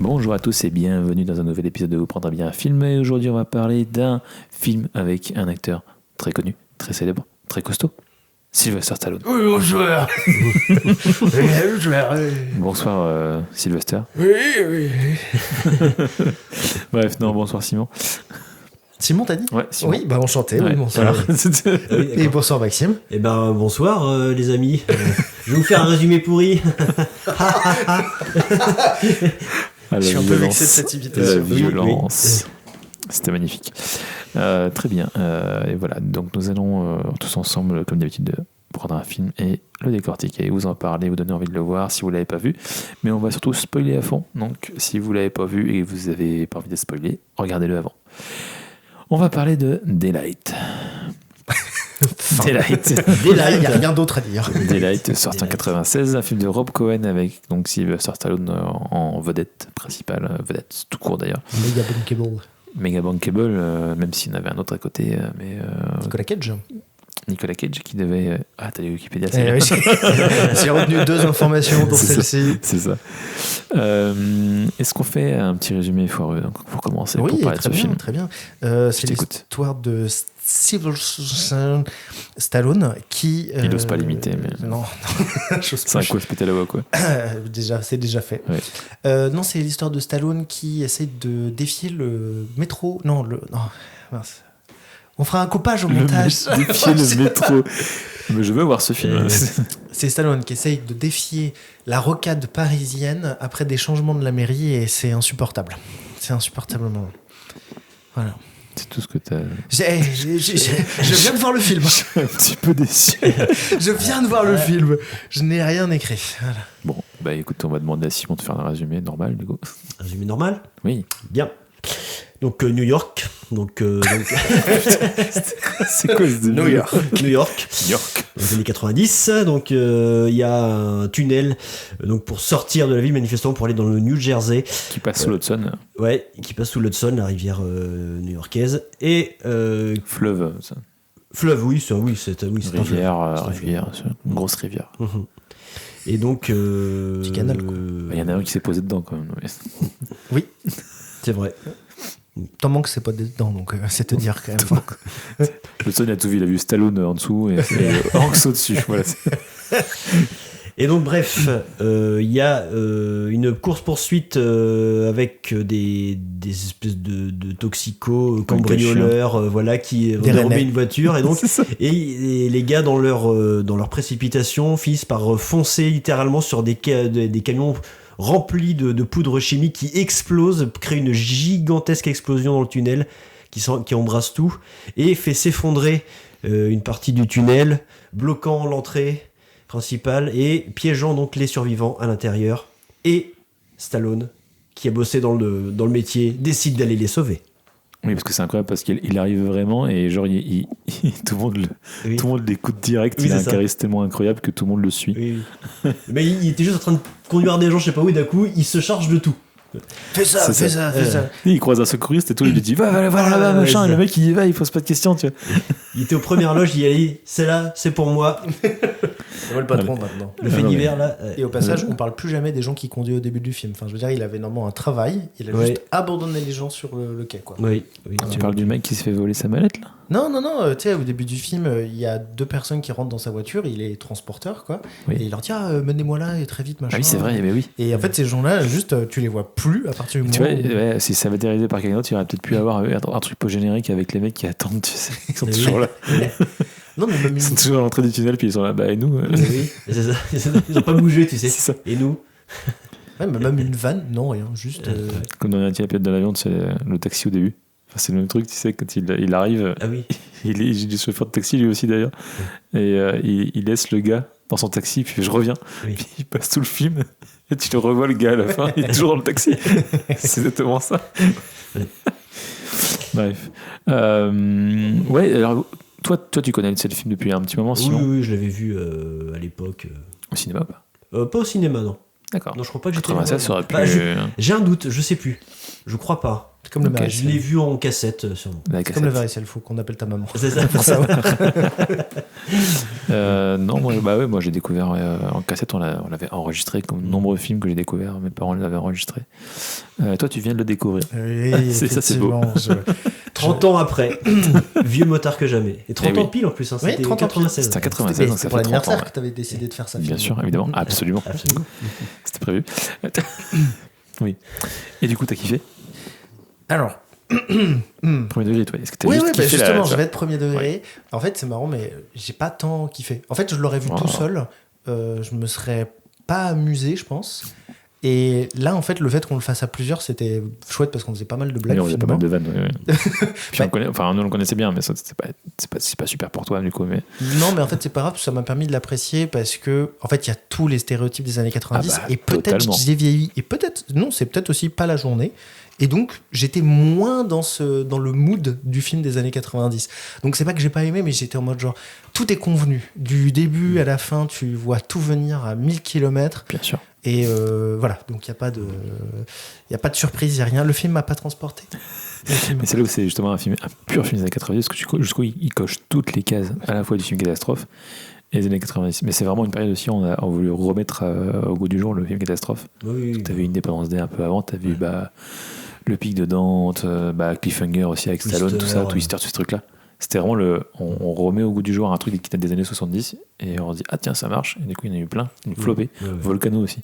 Bonjour à tous et bienvenue dans un nouvel épisode de Vous prendra bien un film. Et aujourd'hui, on va parler d'un film avec un acteur très connu, très célèbre, très costaud, Sylvester Stallone. Oui, bonjour. Bonsoir Sylvester. Oui. Bref, non, bonsoir Simon. Simon, t'as dit ? Ouais, Simon. Oui, bah enchanté, Ouais, oui, bonsoir. voilà. Et bonsoir Maxime. Eh ben bonsoir les amis. Je vais vous faire un résumé pourri. Ah, Je suis un peu vexé de cette La imitation. violence. C'était magnifique. Très bien. Et voilà, donc nous allons tous ensemble, comme d'habitude, prendre un film et le décortiquer, vous en parler, vous donner envie de le voir si vous ne l'avez pas vu. Mais on va surtout spoiler à fond. Donc si vous ne l'avez pas vu et que vous n'avez pas envie de spoiler, regardez-le avant. On va parler de Daylight. Daylight. Il n'y a rien d'autre à dire. Daylight, sorti en 96, un film de Rob Cohen avec donc Sylvester Stallone en vedette principale, vedette tout court d'ailleurs. Mega Bankable. Mega Bankable, même s'il y en avait un autre à côté, mais Nicolas Cage. Nicolas Cage qui devait... Ah, t'as lu Wikipédia, Eh oui, j'ai retenu 2 informations pour C'est celle-ci. C'est ça. Est-ce qu'on fait un petit résumé foireux donc, pour commencer, Oui, pour parler de ce très bien, film? très bien. C'est t'écoute. l'histoire de Sylvester Stallone qui... Il n'ose pas l'imiter, mais... Non, j'ose C'est pas. un coup à se péter la voix, quoi. C'est déjà fait. Ouais. Non, c'est l'histoire de Stallone qui essaie de défier le métro. Non, mince. On fera un coupage au montage. Défier le métro. Mais je veux voir ce film. C'est Stallone qui essaye de défier la rocade parisienne après des changements de la mairie et c'est insupportable. C'est insupportablement. Voilà. C'est tout ce que t'as... Je viens de voir le film. Je suis un petit peu déçu. Je viens de voir le film. Je n'ai rien écrit. Voilà. Bon, bah écoute, on va demander à Simon de faire un résumé normal, du coup. Résumé normal. Oui. Bien. Donc New York. Donc C'est quoi ce début? New York. York. Dans les années 90. Donc il y a un tunnel donc pour sortir de la ville manifestement pour aller dans le New Jersey. Qui passe sous l'Hudson. Ouais, qui passe sous l'Hudson, la rivière new-yorkaise et Fleuve, ça. fleuve. Oui, c'est un fleuve. Rivière, c'est une grosse rivière. Mhm. Et donc Petit canal, quoi. Il y en a un qui s'est posé dedans, quand même. Oui. c'est vrai. Tant manque c'est pas dedans, donc c'est te dire quand même. L'Hudson, il a tout vu. Il a vu Stallone en dessous et Hanks au-dessus. Voilà. Et donc bref, il y a une course-poursuite avec des espèces de toxicos, cambrioleurs, voilà, qui vont dérober une voiture. Et donc et les gars, dans leur précipitation, finissent par foncer littéralement sur des camions remplis de poudre chimique qui explosent, créent une gigantesque explosion dans le tunnel qui embrasse tout et fait s'effondrer une partie du tunnel, bloquant l'entrée principale et piégeant donc les survivants à l'intérieur. Et Stallone, qui a bossé dans le métier, décide d'aller les sauver. Oui, parce que c'est incroyable, parce qu'il arrive vraiment et genre tout le monde l'écoute direct. Oui, il a un ça. charisme tellement incroyable que tout le monde le suit. Oui. Mais il était juste en train de conduire des gens, je sais pas où, et d'un coup, il se charge de tout. Fais ça. Et il croise un secouriste et tout, il lui dit va là-bas, machin. Et le mec il y va, il pose pas de questions, tu vois. Il était aux premières loges, il a dit c'est là, c'est pour moi. C'est moi le patron maintenant. Le fait d'hiver là. Et au passage, on parle plus jamais des gens qui conduisent au début du film. Enfin, je veux dire, il avait normalement un travail, il a Ouais. juste abandonné les gens sur le quai, quoi. Oui. Tu parles du mec qui se fait voler sa mallette là? Non, tu sais, au début du film, il y a 2 personnes qui rentrent dans sa voiture, il est transporteur, quoi. Oui. Et il leur dit menez-moi là, et très vite, machin. Ah oui, c'est vrai, mais oui. Et en fait, ces gens-là, juste, tu les vois plus à partir du Tu moment vois, ouais, si ça avait été réalisé par quelqu'un d'autre, il aurait peut-être pu avoir un truc post-générique avec les mecs qui attendent, tu sais. Ils sont toujours là. Non, mais même Ils sont toujours à l'entrée du tunnel, puis ils sont là, bah et nous Oui, c'est ça. Ils ont pas bougé, tu sais. C'est ça. Et nous Ouais, mais même une vanne, non, rien, juste... Comme dans un pilote de l'avion, c'est le taxi au début. Enfin, c'est le même truc, tu sais, quand il arrive, Ah oui. il est chauffeur de taxi lui aussi d'ailleurs, et il laisse le gars dans son taxi, puis je reviens, Oui. puis il passe tout le film, et tu le revois le gars à la fin, il est toujours dans le taxi. C'est exactement ça. Bref. Ouais, alors toi tu connais ce film depuis un petit moment, Simon? Oui, je l'avais vu à l'époque. Au cinéma ou pas? Pas au cinéma, non. D'accord. Non, je crois pas que j'étais. 96, ça aurait pu... J'ai un doute, je sais plus. Je crois pas. C'est comme le Ok, Varicelle. Je l'ai vu en cassette, sûrement. La C'est comme le cassette. Varicelle, faut qu'on appelle ta maman. C'est ça. Pour savoir. Non, moi j'ai découvert en cassette, on l'avait enregistré comme de nombreux films que j'ai découvert. Mes parents l'avaient enregistré. Toi, tu viens de le découvrir. Oui, C'est ça, c'est beau. effectivement, 30 ans après, vieux motard que jamais. Et 30 Eh ans oui. pile en plus, hein, Oui, c'était 30 ans pile. 96. C'était en 96, Mais donc c'était ça pour fait 30 ans. l'anniversaire Ouais. que tu avais décidé de faire ça. Bien sûr, évidemment, absolument. Absolument. C'était prévu. Oui. Et du coup, t'as kiffé Alors, Premier degré, toi. Est-ce que t'as oui, juste oui, bah kiffé justement, la... je vais être premier degré. En fait, c'est marrant, mais j'ai pas tant kiffé. En fait, je l'aurais vu tout seul. Je me serais pas amusé, je pense. Et là, en fait, le fait qu'on le fasse à plusieurs, c'était chouette parce qu'on faisait pas mal de blagues. Oui, on faisait pas mal finalement. de vannes. Oui. Puis Ouais. nous, on le connaissait bien, mais ça, c'est pas super pour toi, du coup. Mais... Non, mais en fait, c'est pas grave, ça m'a permis de l'apprécier parce que, en fait, il y a tous les stéréotypes des années 90 Ah bah, et peut-être totalement. j'ai vieilli et peut-être, non, c'est peut-être aussi pas la journée. Et donc, j'étais moins dans le mood du film des années 90. Donc, c'est pas que j'ai pas aimé, mais j'étais en mode genre, tout est convenu. Du début à la fin, tu vois tout venir à 1000 km. Bien sûr. Et voilà, donc il n'y a pas de surprise, il n'y a rien. Le film m'a pas transporté. Mais c'est là où c'est justement un pur film des années 90, parce que jusqu'où il coche toutes les cases, à la fois du film catastrophe et des années 90. Mais c'est vraiment une période aussi où on a voulu remettre au goût du jour le film catastrophe. Oui, T'as vu Independence Day un peu avant, t'as vu le Pic de Dante, Cliffhanger aussi avec Twister, Stallone, tout ça, ouais. Twister, tout ce truc-là. C'était vraiment on remet au goût du jour un truc qui date des années 70 et on se dit ah tiens ça marche, et du coup il y en a eu plein, une flopée. Ouais. Volcano aussi.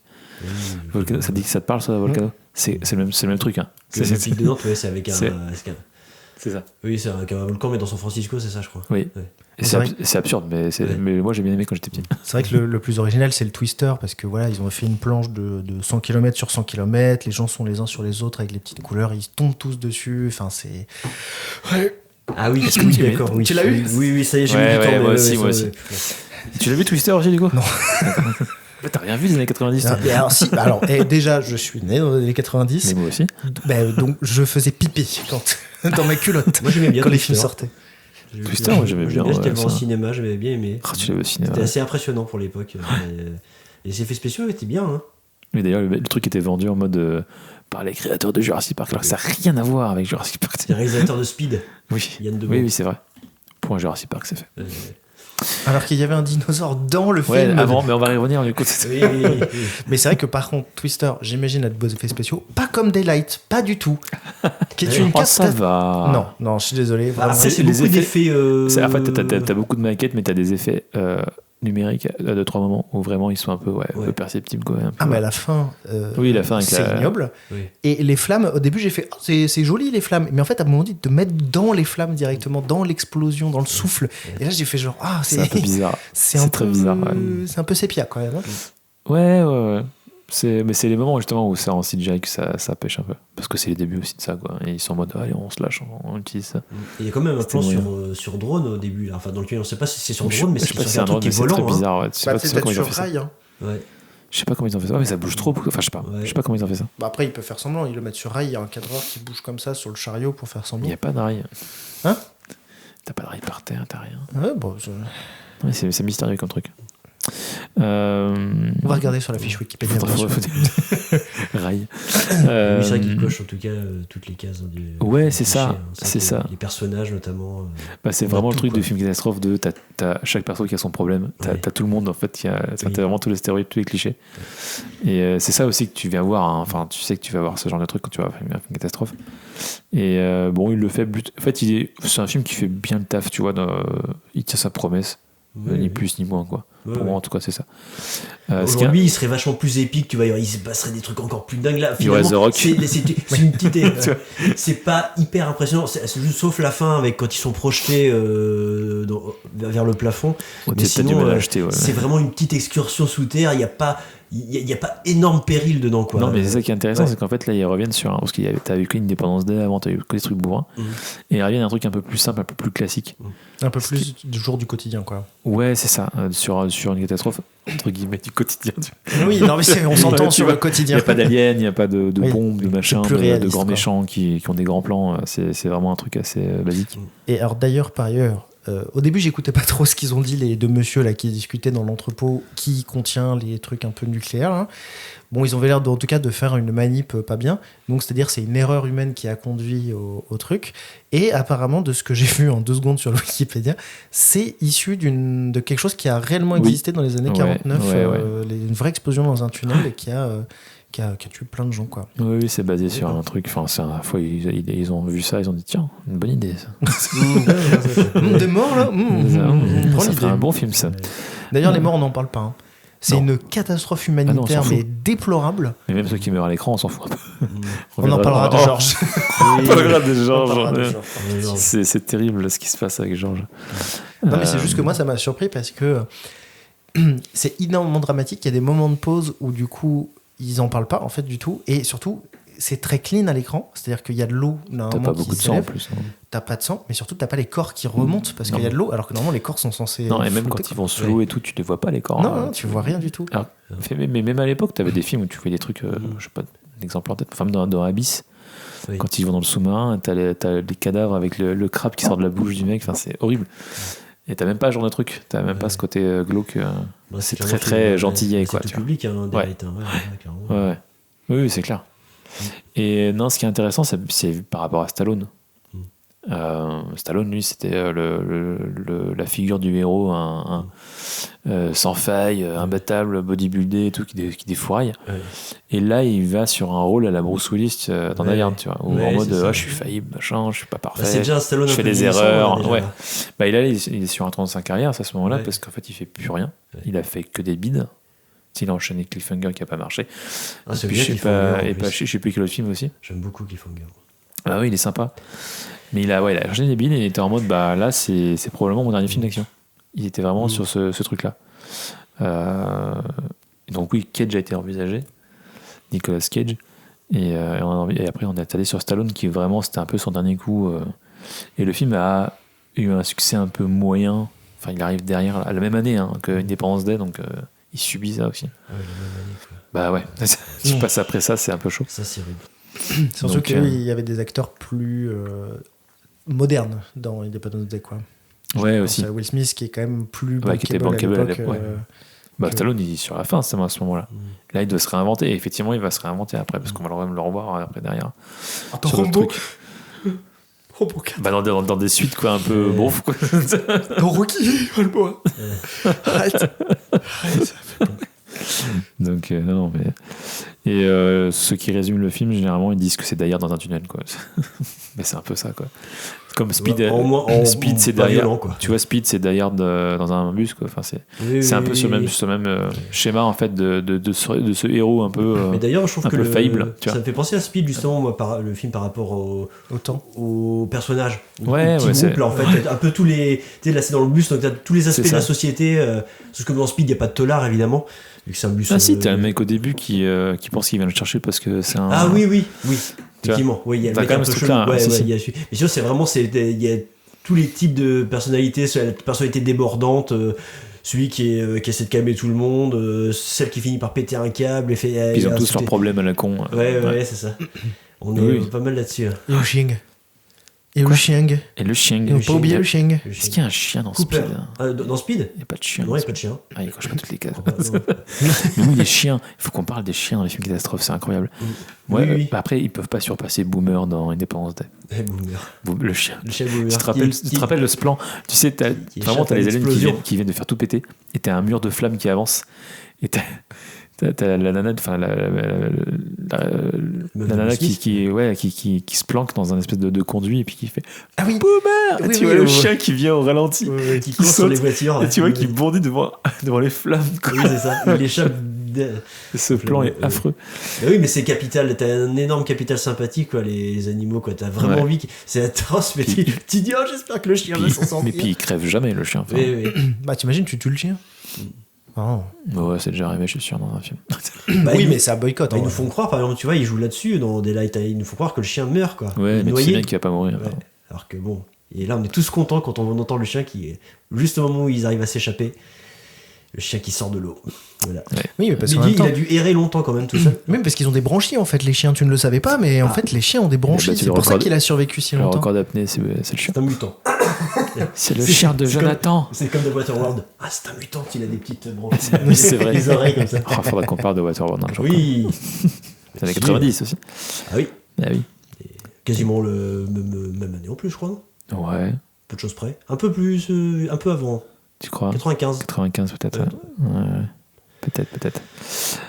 Volcano, ça te parle ça, Volcano? C'est le même truc, hein. Le pic de Nantes, ouais, c'est avec un. C'est ça. Oui, c'est avec un volcan, mais dans San Francisco, c'est ça, je crois. Oui. Ouais. Et C'est vrai c'est absurde, mais, mais moi j'ai bien aimé quand j'étais petit. C'est vrai que le plus original, c'est le Twister, parce que voilà, ils ont fait une planche de 100 km sur 100 km, les gens sont les uns sur les autres avec les petites couleurs, ils tombent tous dessus, enfin c'est... Ouais. Ah oui, Est-ce que tu d'accord. Oui. Tu l'as eu? Oui, ça y est, j'ai Ouais, eu du temps. ouais, mais moi aussi, ça, moi aussi. Tu l'as vu Twister aussi du coup? Non. T'as rien vu des années 90 toi? Mais alors, si, déjà, je suis né dans les années 90, Mais moi aussi. donc je faisais pipi dans ma culotte Moi, j'aimais bien quand les Twister. films sortaient. Twister, moi, j'aimais bien, J'étais ouais, au ça. cinéma, j'avais bien aimé. Ah, tu l'as vu au cinéma. C'était assez impressionnant pour l'époque. Et les effets spéciaux étaient bien. Hein. Mais d'ailleurs, le truc était vendu en mode par les créateurs de Jurassic Park. Alors que ça n'a rien à voir avec Jurassic Park. C'est le réalisateur de Speed, Oui, Yann Debon. oui, c'est vrai. Pour un Jurassic Park, c'est fait. Alors qu'il y avait un dinosaure dans le Ouais, film. avant, mais on va y revenir du coup. Oui. Mais c'est vrai que par contre, Twister, j'imagine, a de beaux effets spéciaux. Pas comme Daylight, pas du tout. Qui est une Oh, ça catastrophe. va. Non, je suis désolé. vraiment. Après, c'est les beaucoup effets- d'effets. En fait, t'as beaucoup de maquettes, mais t'as des effets numériques à 2-3 moments où vraiment ils sont un peu perceptibles. Quoi, un peu, Ah, mais à la fin, Oui, la fin avec c'est la- ignoble. Oui. Et les flammes, au début, j'ai fait oh, c'est joli les flammes. Mais en fait, à un moment donné, de te mettre dans les flammes directement, dans l'explosion, dans le souffle. Et là, j'ai fait genre, ah, c'est un peu bizarre. c'est un très peu bizarre, ouais. C'est un peu sépia quand même. Hein. Ouais. Mais c'est les moments justement où c'est en CGI que ça pêche un peu. Parce que c'est les débuts aussi de ça, quoi. Et ils sont en mode, allez, on se lâche, on utilise ça. Il y a quand même un C'était plan moyen. sur drone au début, là. Enfin, dans lequel on ne sait pas si c'est sur Je drone, mais sais pas si sur c'est un drone, truc mais qui est c'est très volant. hein. bizarre. Ouais. Je sais Bah, pas c'est comment peut-être ils ont sur fait ça. rail. Hein. Ouais. Je sais pas comment ils ont fait ça. Ouais, mais ça bouge trop. Enfin, je sais pas. Ouais. Je sais pas comment ils ont fait ça. Bah, après, il peut faire semblant. Il le met sur rail. Il y a un cadreur qui bouge comme ça sur le chariot pour faire Il semblant. n'y a pas de rail. Hein? T'as pas de rail par terre, t'as rien. Ouais, bon, Ouais, c'est mystérieux comme truc. on va regarder sur la fiche Wikipédia. bien sûr. Rail. Oui, c'est vrai qu'il coche en tout cas toutes les cases. Hein, Ouais, du c'est cliché, ça, hein. c'est que ça. Les personnages notamment. Bah, c'est On a vraiment le tout, truc quoi. de film catastrophe de t'as chaque perso qui a son problème, Ouais. t'as tout le monde en fait qui a Oui. t'as vraiment tous les stéréotypes, tous les clichés. Et c'est ça aussi que tu viens voir, hein. Enfin tu sais que tu vas voir ce genre de truc quand tu vas voir un film catastrophe. Et bon il le fait en fait c'est un film qui fait bien le taf, tu vois, il tient sa promesse, ni plus ni moins quoi. Ouais, Pour ouais. moi en tout cas c'est ça. Ce qui est- Aujourd'hui, il serait vachement plus épique, tu vois, il se passerait des trucs encore plus dingues là. Il y aurait Finalement, The Rock. c'est une petite. C'est pas hyper impressionnant, c'est juste sauf la fin avec quand ils sont projetés vers le plafond. Oh, Mais t'as du sinon, mal à acheter, ouais. c'est vraiment une petite excursion sous terre. Il y a pas énorme péril dedans, quoi. Non, mais c'est ça qui est intéressant, Ouais. c'est qu'en fait, là, ils reviennent sur. Parce que t'as eu qu'une Independence Day avant, t'as eu que des trucs bourrins. Mhm. Et ils reviennent à un truc un peu plus simple, un peu plus classique. Un peu plus du jour du quotidien, quoi. Ouais, c'est ça. Sur une catastrophe, entre guillemets, du quotidien. Oui, non, mais on s'entend Tu sur vois, le Il quotidien. n'y a pas d'aliens, il n'y a pas de Oui, bombes, de c'est machins, plus de réaliste, grands quoi. méchants qui ont des grands plans. C'est vraiment un truc assez basique. Et alors, d'ailleurs, par ailleurs, Au début, j'écoutais pas trop ce qu'ils ont dit, les deux messieurs là qui discutaient dans l'entrepôt qui contient les trucs un peu nucléaires. Hein. Bon, ils ont l'air en tout cas de faire une manip pas bien. Donc, c'est-à-dire c'est une erreur humaine qui a conduit au truc. Et apparemment, de ce que j'ai vu en 2 secondes sur le Wikipédia, c'est issu de quelque chose qui a réellement existé dans les années 49. Une vraie explosion dans un tunnel et qui a tué plein de gens, quoi. Oui, c'est basé sur un truc. Enfin, c'est une fois ils ont vu ça, ils ont dit tiens, une bonne idée ça. Des morts là. Ça ferait un bon film ça. D'ailleurs, les morts, on n'en parle pas. Hein. C'est une catastrophe humanitaire, mais déplorable. Mais même ceux qui meurent à l'écran, on s'en fout un peu. On en parlera de Georges. On parlera de Georges. C'est terrible ce qui se passe avec Georges. Non, mais c'est juste que moi, ça m'a surpris parce que c'est énormément dramatique. Il y a des moments de pause où du coup, ils en parlent pas en fait du tout. Et surtout, c'est très clean à l'écran. C'est-à-dire qu'il y a de l'eau. T'as pas beaucoup de sang en plus. T'as pas de sang, mais surtout t'as pas les corps qui remontent parce qu'il y a de l'eau, alors que normalement les corps sont censés. Non, et même quand ils vont sous l'eau et tout, tu les vois pas les corps. Non, tu vois rien du tout. Alors, mais même à l'époque, t'avais des films où tu voyais des trucs, je sais pas, un exemple en tête, enfin dans Abyss, quand ils vont dans le sous-marin, t'as les cadavres avec le crabe qui sort de la bouche du mec, enfin c'est horrible. Et t'as même pas ce genre de truc, t'as même pas ce côté glauque. C'est très très gentillet quoi. C'est tout public, hein, ouais. Oui, c'est clair. Et non, ce qui est intéressant, c'est par rapport à Stallone. Stallone, lui, c'était la figure du héros, sans faille, imbattable, bodybuildé, et tout, qui défouraille. Ouais. Et là, il va sur un rôle à la Bruce Willis dans Die Hard, tu vois, où en mode je suis faillible, machin, je suis pas parfait, c'est déjà Stallone, je fais des erreurs. Ouais. Bah, il est sur un tronc de sa carrière à ce moment-là, parce qu'en fait, il fait plus rien. Ouais. Il a fait que des bides. Il a enchaîné Cliffhanger qui a pas marché. C'est puis, je sais plus quel autre film aussi. J'aime beaucoup Cliffhanger. Ah oui, il est sympa. Mais il a enchaîné des bides et il était en mode là c'est probablement mon dernier film d'action. Il était vraiment sur ce truc-là. Donc oui, Cage a été envisagé, Nicolas Cage. Et après on est allé sur Stallone qui vraiment c'était un peu son dernier coup. Et le film a eu un succès un peu moyen. Enfin, il arrive derrière à la même année que Independence Day, donc il subit ça aussi. Ah oui, la même année, quoi. Bah ouais, si tu passes après ça, c'est un peu chaud. Ça, c'est rude. Surtout qu'il y avait des acteurs plus modernes dans Independence Day, quoi. Ouais, aussi. Will Smith qui est quand même plus qui était bankable à l'époque. Stallone, il est sur la fin à ce moment-là. Là, il doit se réinventer. Et effectivement, il va se réinventer après, parce qu'on va le revoir après derrière. Attends, Rambo 4. Dans des suites, quoi, un peu beauf, quoi. Dans Rocky, Balboa. Arrête. Donc, non, mais. Et ceux qui résument le film, généralement, ils disent que c'est Die Hard dans un tunnel, quoi. Mais c'est un peu ça, quoi. Comme Speed. Speed, c'est Die Hard. Tu vois, Speed, c'est Die Hard dans un bus, quoi. Enfin, c'est un peu sur le même schéma, en fait, de ce héros un peu. Mais d'ailleurs, je trouve que faillible. Ça me fait penser à Speed, justement, moi, le film par rapport au personnage. Ouais, c'est. Là, en fait, un peu tous les. Tu sais, là, c'est dans le bus, donc t'as tous les aspects de la société. Sauf que dans Speed, il n'y a pas de tolard, évidemment. Vu que c'est un bus. Si, t'as un mec au début qui pense qu'il vient le chercher parce que c'est un. Ah oui. Effectivement, oui, il y a le mec un peu chelou. Mais sinon, c'est vraiment, il y a tous les types de personnalités, la personnalité débordante, celui qui essaie de calmer tout le monde, celle qui finit par péter un câble. Puis ils ont tous leurs problèmes à la con. Ouais, c'est ça. On est pas mal là-dessus. Et le chien. Et le chien. Ils n'ont pas oublié le chien. Est-ce qu'il y a un chien dans Speed? Dans Speed? Il n'y a pas de chien. Non, il n'y a pas de chien. Il coche pas toutes les cases. Mais oui, les chiens. Il faut qu'on parle des chiens dans les films catastrophes, c'est incroyable. Oui. Après, ils peuvent pas surpasser Boomer dans Independence Day. Boomer. Le chien. Le chien Boomer. Tu te rappelles de ce plan? Tu sais, t'as les aliens qui viennent de faire tout péter. Et t'as un mur de flammes qui avance. Et t'as la nana, enfin la nana qui se planque dans un espèce de conduit et puis qui fait Boomer. Tu vois le chien qui vient au ralenti, qui court sur les voitures, et tu vois qui bondit devant les flammes. Oui, c'est ça. Il échappe. Ce plan est affreux. Oui, mais c'est capital. T'as un énorme capital sympathie, quoi. Les animaux, quoi. T'as vraiment envie. C'est atroce, mais tu dis j'espère que le chien va s'en sortir. Mais puis il crève jamais le chien. Oui. Bah t'imagines, tu tues le chien. Oh. Ouais, c'est déjà arrivé, je suis sûr, dans un film. Oui, mais c'est un boycott. Ils nous font croire, par exemple, tu vois, ils jouent là-dessus dans Daylight, ils nous font croire que le chien meurt, quoi. Ouais, mais c'est bien qu'il va pas mourir. Ouais. Alors que bon, et là on est tous contents quand on entend le chien qui est juste au moment où ils arrivent à s'échapper, le chien qui sort de l'eau. Voilà. Ouais. Oui, mais parce il a dû errer longtemps quand même tout seul. Même parce qu'ils ont des branchies en fait, les chiens, tu ne le savais pas, mais en fait les chiens ont des branchies, c'est pour ça qu'il a survécu si longtemps. Le record d'apnée, c'est le chien. C'est un mutant. C'est le chien de Jonathan. C'est comme The Waterworld. Ah, c'est un mutant, il a des petites branches. Oui, c'est vrai. Des oreilles comme ça. Il faudra qu'on parle de Waterworld un jour. Oui. C'est les 90 aussi. Ah oui. Ah oui. Quasiment le même année en plus, je crois. Non Ouais. peu de choses près. Un peu plus, un peu avant. Tu crois 95. 95 peut-être. Ouais. Peut-être.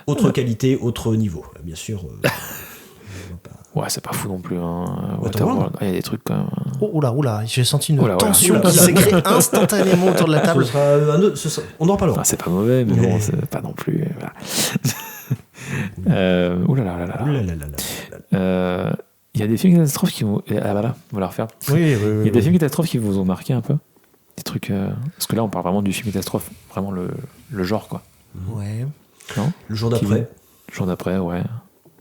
Autre qualité, autre niveau. Bien sûr. Ouais, c'est pas fou non plus. Hein. Waterworld. Il y a des trucs quand même. Oula, j'ai senti une Oula. tension qui s'est créée instantanément autour de la table. On en reparlera. Enfin, c'est pas mauvais, mais bon, c'est pas non plus. Voilà. Il y a des films catastrophes qui vont. Ah voilà, on va la refaire. Oui. Il y a des films catastrophes qui vous ont marqué un peu. Des trucs. Parce que là, on parle vraiment du film catastrophe, vraiment le genre, quoi. Ouais. Non Le jour d'après. Le jour d'après, ouais.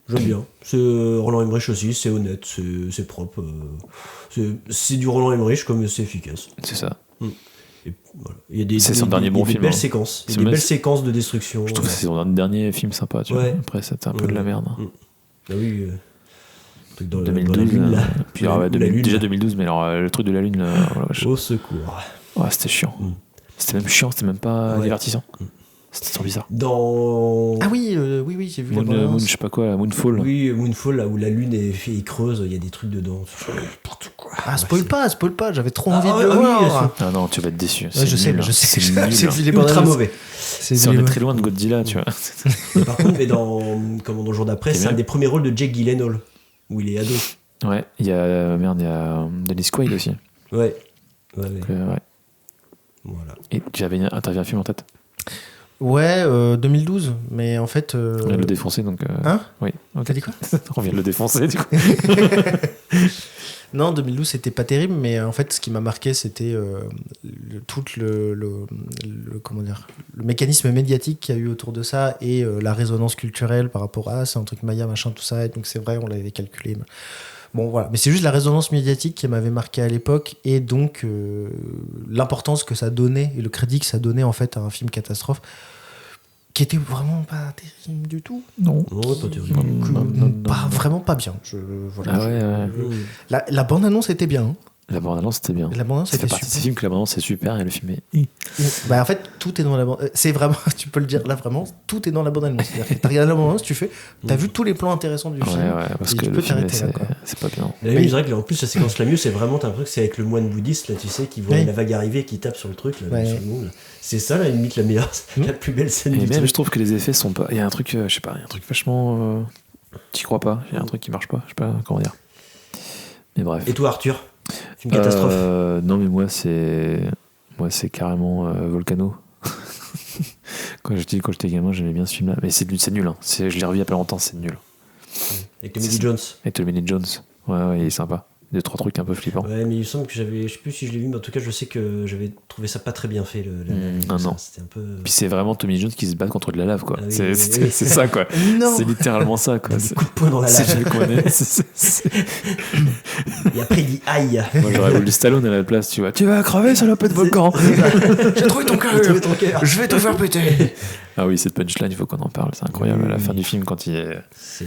J'aime bien. C'est Roland Emmerich aussi, c'est honnête, c'est propre. C'est du Roland Emmerich comme c'est efficace. C'est ça. Et voilà. Il y a des, c'est son dernier bon film. Belles séquences. Il y a des belles séquences de destruction. Je trouve que c'est son dernier film sympa, tu vois. Après, c'était un peu de la merde. Ah oui. Dans 2012. La lune, là. Puis déjà 2012, mais alors le truc de la lune. Au secours. Ouais, c'était chiant. C'était même chiant, c'était même pas divertissant. C'était trop bizarre. Ah oui, j'ai vu Moon, je sais pas quoi, Moonfall. Oui, Moonfall, là où la lune est creuse, il y a des trucs dedans. N'importe quoi. Ah, spoil pas, j'avais trop envie de le voir. Ah non, tu vas être déçu. Ouais, je sais, c'est nul. C'est ultra mauvais. On est très loin de Godzilla, tu vois. Et par contre, dans le jour d'après, c'est un des premiers rôles de Jake Gyllenhaal, où il est ado. Ouais, il y a Dennis Quaid aussi. Ouais. Ouais. Voilà. Et t'avais un film en tête? Ouais, 2012, mais en fait... On vient de le défoncer, donc... Hein? Oui. Okay. T'as dit quoi? On vient de le défoncer, du coup. Non, 2012, c'était pas terrible, mais en fait, ce qui m'a marqué, c'était tout le mécanisme médiatique qu'il y a eu autour de ça et la résonance culturelle par rapport à c'est un truc Maya, machin, tout ça. Et donc, c'est vrai, on l'avait calculé. Bon, voilà. Mais c'est juste la résonance médiatique qui m'avait marqué à l'époque et donc l'importance que ça donnait et le crédit que ça donnait en fait à un film catastrophe qui était vraiment pas terrible du tout. Non, pas terrible. Vraiment pas bien. Voilà, la bande-annonce était bien. Hein. La bande-annonce, c'était bien. La bande-annonce, c'était super. C'est films que la bande-annonce, c'est super et le film est... Bah, en fait, tout est dans la bande-annonce. C'est vraiment, tu peux le dire là, vraiment, tout est dans la bande-annonce. C'est-à-dire que t'as regardé la bande-annonce, t'as vu tous les plans intéressants du film. Ouais, parce que le film, c'est pas bien. Mais je dirais que en plus, la séquence la mieux, c'est vraiment, t'as l'impression que c'est avec le moine bouddhiste, là, tu sais, qui voit la vague arriver, qui tape sur le truc, là, sur le monde. C'est ça, la limite, la meilleure, la plus belle scène du film. Et même, truc. je trouve que les effets sont pas... Il y a un truc, je sais pas, il y a un truc vachement... T'y crois pas, il y a un truc qui marche pas, je sais pas comment dire. Mais bref. Et toi, Arthur? Film catastrophe? Non, mais moi c'est carrément Volcano. Quand j'étais gamin, j'aimais bien ce film-là, mais c'est nul. Hein. Je l'ai revu il y a pas longtemps, c'est nul. Avec Tommy Lee Jones. Avec Tommy Lee Jones. Ouais, il est sympa. 2-3 trucs un peu flippants. Ouais, mais il me semble que je sais plus si je l'ai vu, mais en tout cas, je sais que j'avais trouvé ça pas très bien fait. Non. C'était un peu... Puis c'est vraiment Tommy Lee Jones qui se bat contre de la lave, quoi. Ah, oui, c'est ça, quoi. Non. C'est littéralement ça, quoi. Des coups de poing dans la lave. Et après, il dit aïe. Moi, j'aurais voulu Stallone à la place, tu vois. Tu vas crever, salopette de volcan. J'ai trouvé ton cœur. Je vais te faire péter. Ah oui, cette punchline, il faut qu'on en parle. C'est incroyable. À la fin du film, quand il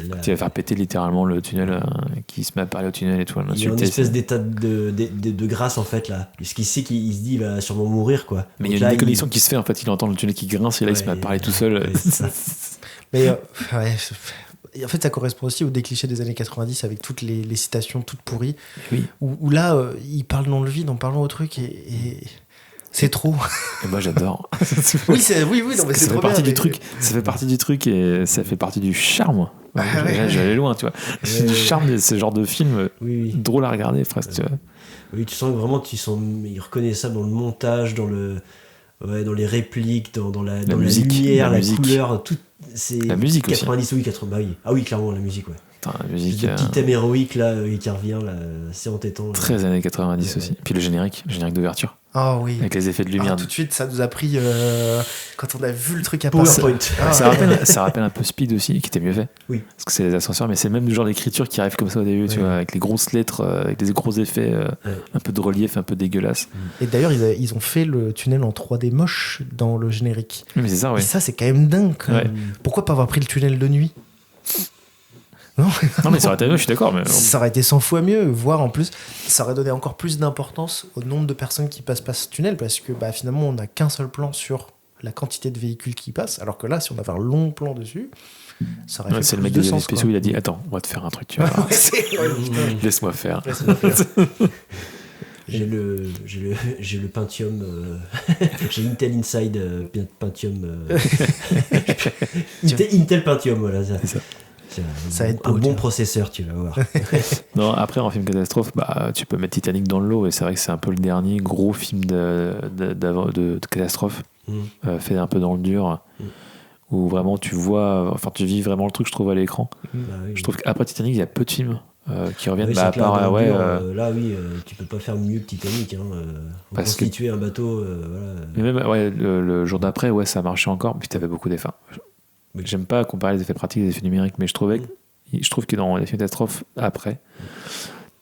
va faire péter littéralement le tunnel, qui se met à parler au tunnel et tout. Il y a une espèce d'état de grâce, en fait, là. Parce qu'il sait qu'il se dit, il va sûrement mourir, quoi. Mais il y a une connexion qui se fait, en fait. Il entend le tunnel qui grince et là, il se met à parler tout seul. Mais en fait, ça correspond aussi au clichés des années 90 avec toutes les citations toutes pourries. Oui. Où là, il parle dans le vide en parlant au truc et c'est trop. Et moi, j'adore. oui, non, mais c'est trop bien. Ça fait partie du truc et ça fait partie du charme. J'allais loin, tu vois. Du charme de ce genre de film drôle à regarder, presque. Tu vois. Oui, tu sens que vraiment, il reconnaît ça dans le montage, dans les répliques, dans la musique, lumière, la couleur, tout. C'est la musique 90, aussi. Oui, 80, bah oui. Ah oui, clairement, la musique, ouais. La musique, le petit thème héroïque là qui revient là, c'est entêtant. Très années 90 aussi. Puis le générique d'ouverture. Ah oui. Avec les effets de lumière. Tout de suite, ça nous a pris quand on a vu le truc à PowerPoint. Ça rappelle un peu Speed aussi, qui était mieux fait. Oui. Parce que c'est les ascenseurs, mais c'est le même genre d'écriture qui arrive comme ça au début, tu vois, avec les grosses lettres, avec des gros effets, un peu de relief, un peu dégueulasse. Et d'ailleurs, ils ont fait le tunnel en 3D moche dans le générique. Oui, mais c'est ça, oui. Et ça, c'est quand même dingue. Ouais. Pourquoi pas avoir pris le tunnel de nuit ? Non, Non, mais ça aurait été mieux, je suis d'accord. Mais... ça aurait été 100 fois mieux, voire en plus, ça aurait donné encore plus d'importance au nombre de personnes qui passent par ce tunnel, parce que finalement, on n'a qu'un seul plan sur la quantité de véhicules qui passent, alors que là, si on avait un long plan dessus, ça aurait fait c'est plus le mec de des effets sens. spéciaux, il a dit attends, on va te faire un truc, tu vois. Laisse-moi faire. J'ai le Pentium, j'ai Intel Inside Pentium, Intel Pentium, voilà ça. C'est ça. Ça aide un pas, bon tiens. processeur, tu vas voir. Non, après, en film catastrophe, tu peux mettre Titanic dans le lot, et c'est vrai que c'est un peu le dernier gros film de catastrophe, fait un peu dans le dur, où vraiment tu vis vraiment le truc, je trouve, à l'écran. Bah oui. Je trouve qu'après Titanic, il y a peu de films qui reviennent, Oui, à c'est clair, part, dans le dur, ouais, là oui, tu peux pas faire mieux que Titanic, hein, Parce constituer un bateau, voilà. mais même ouais, le jour d'après, ouais, ça marchait encore, puis t'avais beaucoup d'effets. Oui. J'aime pas comparer les effets pratiques et les effets numériques, mais je trouve que dans les films catastrophes, après,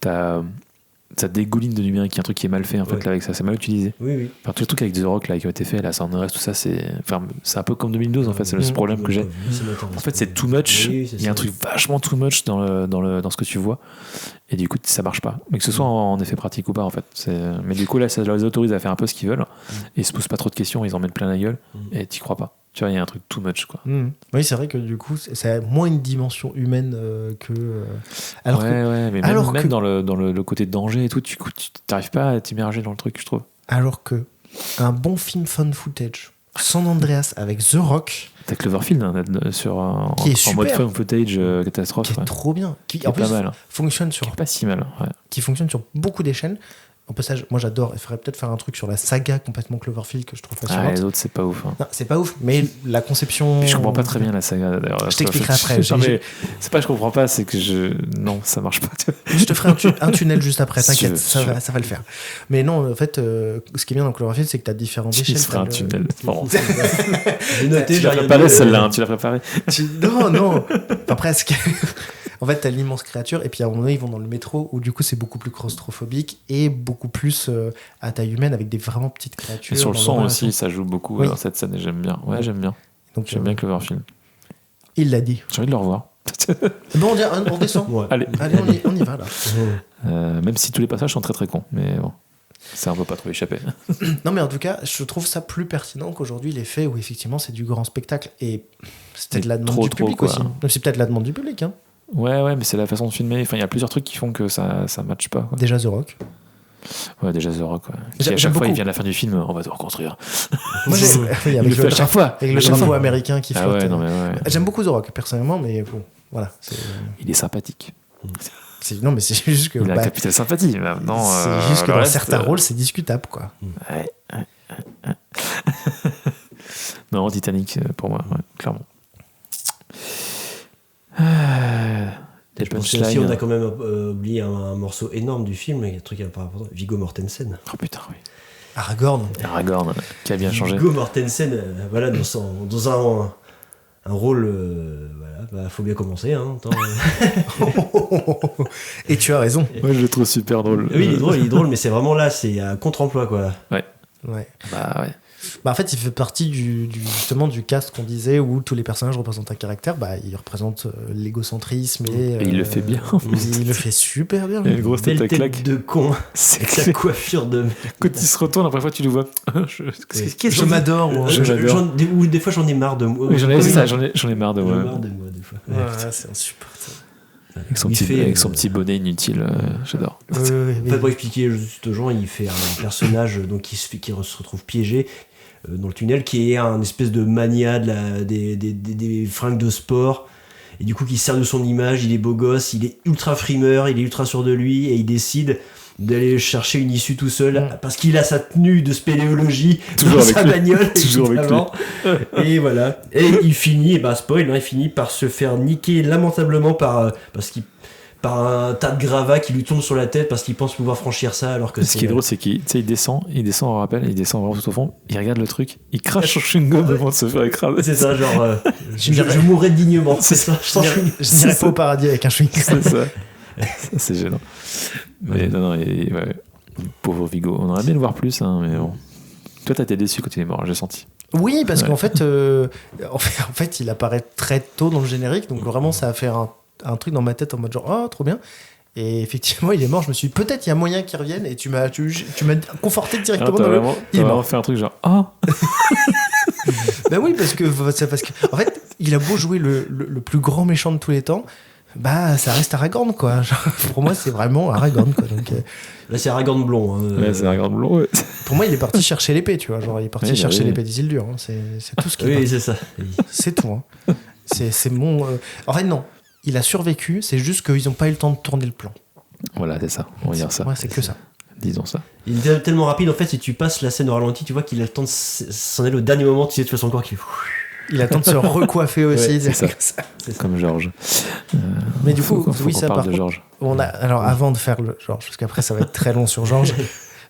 ça dégouline de numérique, il y a un truc qui est mal fait en fait, là, avec ça, c'est mal utilisé. Oui. Enfin, tous les trucs avec The Rock là, qui ont été faits, là, San Andreas, tout ça, c'est un peu comme 2012 en fait, c'est le problème que j'ai. En fait, c'est too much. Oui, Il y a un truc vachement too much dans ce que tu vois, et du coup, ça marche pas. Mais que ce soit en effet pratique ou pas, en fait. Mais du coup, là, ça les autorise à faire un peu ce qu'ils veulent, et ils se posent pas trop de questions, ils en mettent plein la gueule, et t'y crois pas. Tu vois, il y a un truc too much, quoi. Oui, c'est vrai que du coup, ça a moins une dimension humaine que. Alors ouais, mais alors même que- dans le côté de danger et tout, tu t'arrives pas à t'immerger dans le truc, je trouve. Alors que un bon film found footage, San Andreas avec The Rock, T'as Cloverfield hein, Qui est en mode super. film footage catastrophe, qui est ouais. trop bien, qui Qui en est pas plus mal, hein. fonctionne Qui sur est pas si mal, ouais. qui fonctionne sur beaucoup d'échelles. En passage, moi j'adore. Il faudrait peut-être faire un truc sur la saga complètement Cloverfield que je trouve Ah, passionnante. les autres, c'est pas ouf. Hein. Non, c'est pas ouf, mais la conception. Puis je comprends pas très bien la saga d'ailleurs. Je t'expliquerai après. Non, mais c'est pas que je comprends pas, c'est que non, ça marche pas. Je te ferai un tunnel juste après, Si tu t'inquiète, veux, ça va le faire. Mais non, en fait, ce qui est bien dans Cloverfield, c'est que t'as différentes Il échelles. se fera un tunnel. Bon. J'ai noté, Tu j'ai l'as rien préparé dit, celle-là, hein, tu l'as préparé. Non, enfin presque. En fait, t'as l'immense créature, et puis à un moment donné, ils vont dans le métro, où du coup, c'est beaucoup plus claustrophobique et beaucoup plus à taille humaine, avec des vraiment petites créatures. Et sur le dans son l'orientation. aussi, ça joue beaucoup Oui. dans cette scène et j'aime bien. Ouais, j'aime bien. Donc, J'aime bien Cloverfield. il l'a dit. J'ai envie de le revoir. Bon, on descend. Ouais. Allez. Allez, on y va là. Même si tous les passages sont très très cons, mais bon, ça on peut pas trop échapper. Non, mais en tout cas, je trouve ça plus pertinent qu'aujourd'hui les faits où effectivement c'est du grand spectacle. Et c'est peut-être Mais la demande trop, du trop, public quoi. aussi. Non, c'est peut-être la demande du public. Hein. Ouais, mais c'est la façon de filmer. Enfin, il y a plusieurs trucs qui font que ça matche pas. Quoi. Déjà The Rock. Ouais, déjà The Rock. Ouais. Qui, J'aime à chaque fois, beaucoup. il vient à la fin du film, on va te reconstruire. Moi, oui, Il avec le fait à chaque fois. avec le drapeau américain qui Ah flotte. ouais, non mais ouais. J'aime beaucoup The Rock personnellement, mais bon, voilà. Il est sympathique. Non, mais c'est juste que. Il a un capital sympathie. Maintenant, c'est juste que le dans reste, certains rôles, c'est discutable, quoi. Ouais. Non, Titanic, pour moi, ouais, clairement. Des Je pense que aussi, on a quand même oublié un morceau énorme du film, il y a un truc par rapport à Viggo Mortensen. Oh putain, oui. Aragorn. Aragorn, qui a bien changé. Viggo Mortensen, voilà, dans un rôle, voilà, faut bien commencer. Hein, Et tu as raison. Ouais, je le trouve super drôle. Oui, il est drôle, mais c'est vraiment là, c'est un contre-emploi, quoi. Ouais. Bah ouais. En fait, il fait partie justement du cast qu'on disait où tous les personnages représentent un caractère. Il représente l'égocentrisme et il le fait bien. Il le fait super bien. Il a une grosse tête Belle à tête claque. de con, C'est avec sa clair. coiffure de... Quand il se retourne, la première fois, tu le vois. Je m'adore. moi. Ou des fois, j'en ai marre de moi. Oui, j'en ai marre de J'en ai moi. marre de moi, des fois. Ouais, c'est insupportable. Avec son petit bonnet inutile, j'adore. En fait, pour expliquer juste aux gens, il fait un personnage donc, qui se retrouve piégé dans le tunnel, qui est un espèce de mania des fringues de sport, et du coup qui sert de son image. Il est beau gosse, il est ultra frimeur, il est ultra sûr de lui, et il décide d'aller chercher une issue tout seul parce qu'il a sa tenue de spéléologie Toujours dans avec sa lui. bagnole, Toujours avec évidemment. Et voilà, et il finit, spoil, il finit par se faire niquer lamentablement par un tas de gravats qui lui tombent sur la tête parce qu'il pense pouvoir franchir ça, alors que Ce qui est drôle, c'est qu'il descend, on rappelle, il descend vraiment tout au fond, il regarde le truc, il crache son chewing-gum avant de se faire écraser. c'est ça, genre je mourrais dignement, c'est ça, Je n'irai pas au paradis avec un chewing. C'est ça. Ça, c'est gênant. Mais non, ouais. Pauvre Viggo. On aurait bien le voir plus, hein, mais bon. Toi, t'as été déçu quand il est mort, j'ai senti. Oui, parce Ouais. qu'en fait, il apparaît très tôt dans le générique, donc vraiment, ça a fait un truc dans ma tête en mode genre, oh, trop bien. Et effectivement, il est mort. Je me suis dit, peut-être il y a moyen qu'il revienne. Et tu m'as conforté directement dans le. Il est mort. Fait un truc genre, oh. Ben oui, parce que en fait, il a beau jouer le plus grand méchant de tous les temps. Bah, ça reste Aragorn, quoi. Genre, pour moi, c'est vraiment Aragorn, quoi. Donc, là, c'est Aragorn blond. Hein. Ouais, c'est Aragorn blond. Ouais. Pour moi, il est parti chercher l'épée, tu vois. Genre, il est parti chercher l'épée d'Isildur. Hein. C'est tout ce qu'il Oui, c'est ça. C'est tout. Hein. C'est mon. En fait, non. Il a survécu. C'est juste qu'ils n'ont pas eu le temps de tourner le plan. Voilà, c'est ça. On va dire ça. Ouais, c'est que ça. Disons ça. Il est tellement rapide, en fait, si tu passes la scène au ralenti, tu vois qu'il a le temps de s'en aller au dernier moment. Tu sais, tu vois son corps qui. Il a le temps de se recoiffer aussi. Ouais, c'est ça. Comme Georges. Mais du coup, oui, ça parle de Georges. Alors, avant de faire le Georges, parce qu'après, ça va être très long sur Georges.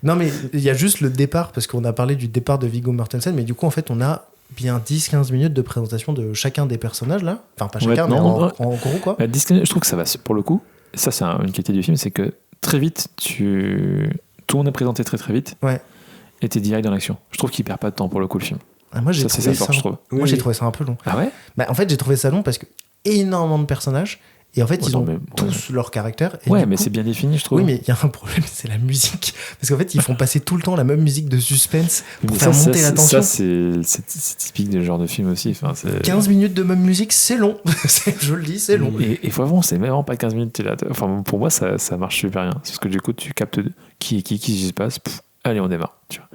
Non, mais il y a juste le départ, parce qu'on a parlé du départ de Viggo Mortensen, mais du coup, en fait, on a bien 10-15 minutes de présentation de chacun des personnages, là. Enfin, pas chacun, mais en gros, quoi. 10 minutes, je trouve que ça va, pour le coup, ça, c'est une qualité du film, c'est que très vite, tout le monde est présenté très très vite. Ouais. Et t'es direct dans l'action. Je trouve qu'il perd pas de temps pour le coup, le film. Ah, moi, j'ai trouvé ça, je trouve. Moi, j'ai trouvé ça un peu long. Ah ouais? Bah, en fait, j'ai trouvé ça long parce que énormément de personnages. Et en fait, ils ont tous leur caractère. Et ouais, mais c'est bien défini, je trouve. Oui, mais il y a un problème, c'est la musique. Parce qu'en fait, ils font passer tout le temps la même musique de suspense pour faire monter la tension. Ça, c'est typique de ce genre de film aussi. Enfin, 15 minutes de même musique, c'est long. Je le dis, c'est long. Et vraiment, c'est vraiment pas 15 minutes. Enfin, pour moi, ça marche super bien. Parce que du coup, tu captes qui se passe. Allez, on démarre. Tu vois.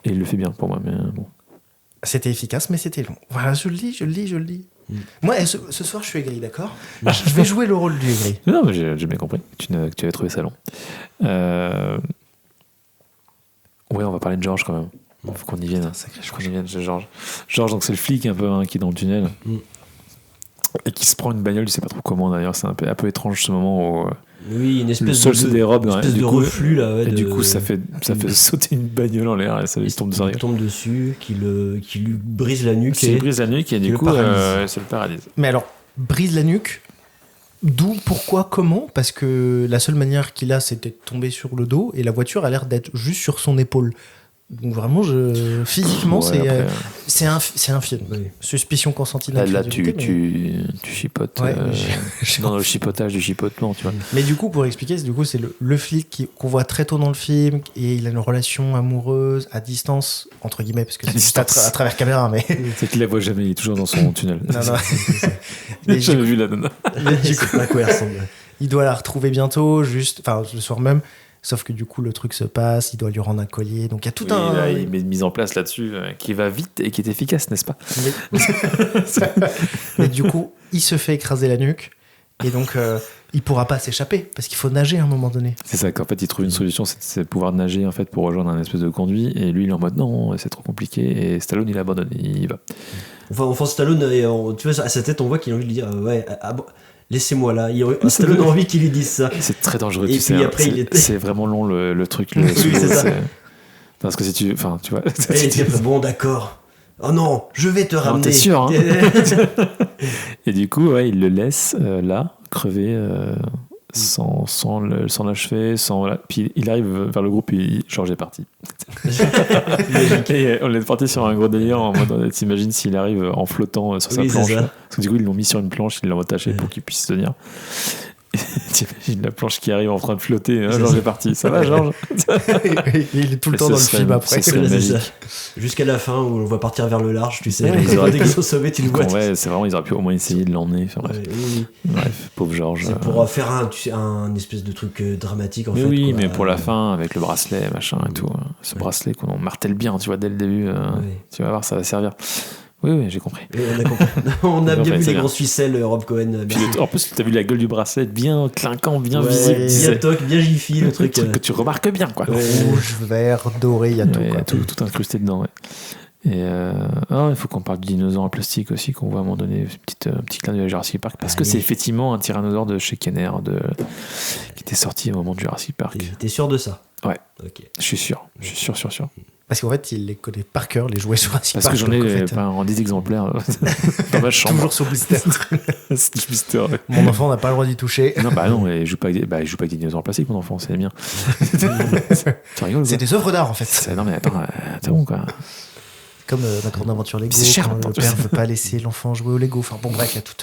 Et il le fait bien pour moi, mais bon. C'était efficace, mais c'était long. Voilà, je le dis. Moi, ce soir, je suis aigri, d'accord? Je vais jouer le rôle du aigri. Non, mais j'ai bien compris que tu avais trouvé ça long. Ouais, on va parler de Georges quand même. Faut qu'on y vienne. Georges. Georges, donc c'est le flic un peu qui est dans le tunnel. Et qui se prend une bagnole, je sais pas trop comment d'ailleurs. C'est un peu étrange ce moment où. Oui, une espèce le sol se dérobe, une espèce de reflux là. Ouais, et du coup, ça fait sauter une bagnole en l'air et ça il tombe dessus, qui lui brise la nuque. Qui brise la nuque et du coup, c'est le paralyse. Mais alors, brise la nuque. D'où, pourquoi, comment? Parce que la seule manière qu'il a, c'était de tomber sur le dos et la voiture a l'air d'être juste sur son épaule. Donc vraiment, physiquement, c'est un film. Oui. Suspicion consentie d'incrédulité. Là, tu chipotes dans le chipotage du chipotement, tu vois. Mais du coup, pour expliquer, c'est le flic qu'on voit très tôt dans le film et il a une relation amoureuse à distance, entre guillemets, parce que c'est juste à travers caméra, mais... C'est qu'il la voit jamais, il est toujours dans son tunnel. Non. J'ai jamais vu la nana. Je sais pas à quoi elle ressemble. Il doit la retrouver bientôt, le soir même. Sauf que du coup, le truc se passe, il doit lui rendre un collier. Donc il y a tout il met une mise en place là-dessus qui va vite et qui est efficace, n'est-ce pas? Oui. Mais du coup, il se fait écraser la nuque. Et donc, il pourra pas s'échapper parce qu'il faut nager à un moment donné. C'est ça qu'en fait, il trouve une solution, c'est de pouvoir nager en fait, pour rejoindre un espèce de conduit. Et lui, il est en mode non, c'est trop compliqué. Et Stallone, il abandonne, il y va. Enfin, Stallone, tu vois, à sa tête, on voit qu'il a envie de lui dire laissez-moi là. Stallone a envie qu'il lui dise ça. C'est très dangereux. Et puis après, c'est vraiment long le truc. Oui, c'est ça. Parce que si tu vois. Bon, d'accord. Oh non, je vais te ramener. T'es sûr, hein. Et du coup, il le laisse là, crever, sans l'achever, Puis il arrive vers le groupe et Georges est parti. Et on est parti sur un gros délire en mode, t'imagines s'il arrive en flottant sur sa planche. Parce que du coup, ils l'ont mis sur une planche, ils l'ont attaché pour qu'il puisse tenir. T'imagines la planche qui arrive en train de flotter. Georges est parti. Ça va, Georges? Il est tout le temps dans le film après. Jusqu'à la fin où on le voit partir vers le large, tu sais. Ils auraient été sauvés, tu le vois. Ouais, c'est vraiment, ils auraient pu au moins essayer de l'emmener. Enfin, bref, pauvre Georges. C'est pour faire un espèce de truc dramatique en fait. Oui, mais pour la fin, avec le bracelet, machin et tout. Ce bracelet qu'on martèle bien, tu vois, dès le début. Tu vas voir, ça va servir. Oui, j'ai compris. Oui, on a compris. On a bien vu les grosses ficelles, Rob Cohen. En plus, tu as vu la gueule du bracelet bien clinquant, bien visible. Bien toc, bien jiffy, le truc. Que tu remarques bien, quoi. Rouge, vert, doré, il y a tout incrusté dedans, Et il faut qu'on parle du dinosaure en plastique aussi, qu'on voit à un moment donné, un petit clin d'œil à Jurassic Park, parce que c'est effectivement un tyrannosaure de chez Kenner qui était sorti au moment de Jurassic Park. T'es sûr de ça? Ouais. Ok. Je suis sûr. Parce qu'en fait, il les connaît par cœur, les jouets Jurassic Park. Parce que j'en ai en 10 exemplaires dans ma chambre. Toujours sur blister. Blister, ouais. Mon enfant n'a pas le droit d'y toucher. Non, il joue pas avec des dinosaures en plastique, mon enfant, c'est bien. C'est des œuvres d'art, en fait. Non, mais attends, c'est bon, quoi. Comme la grande aventure Lego, c'est cher, quand le père veut pas laisser l'enfant jouer au Lego. Enfin bon, bref, il y a tout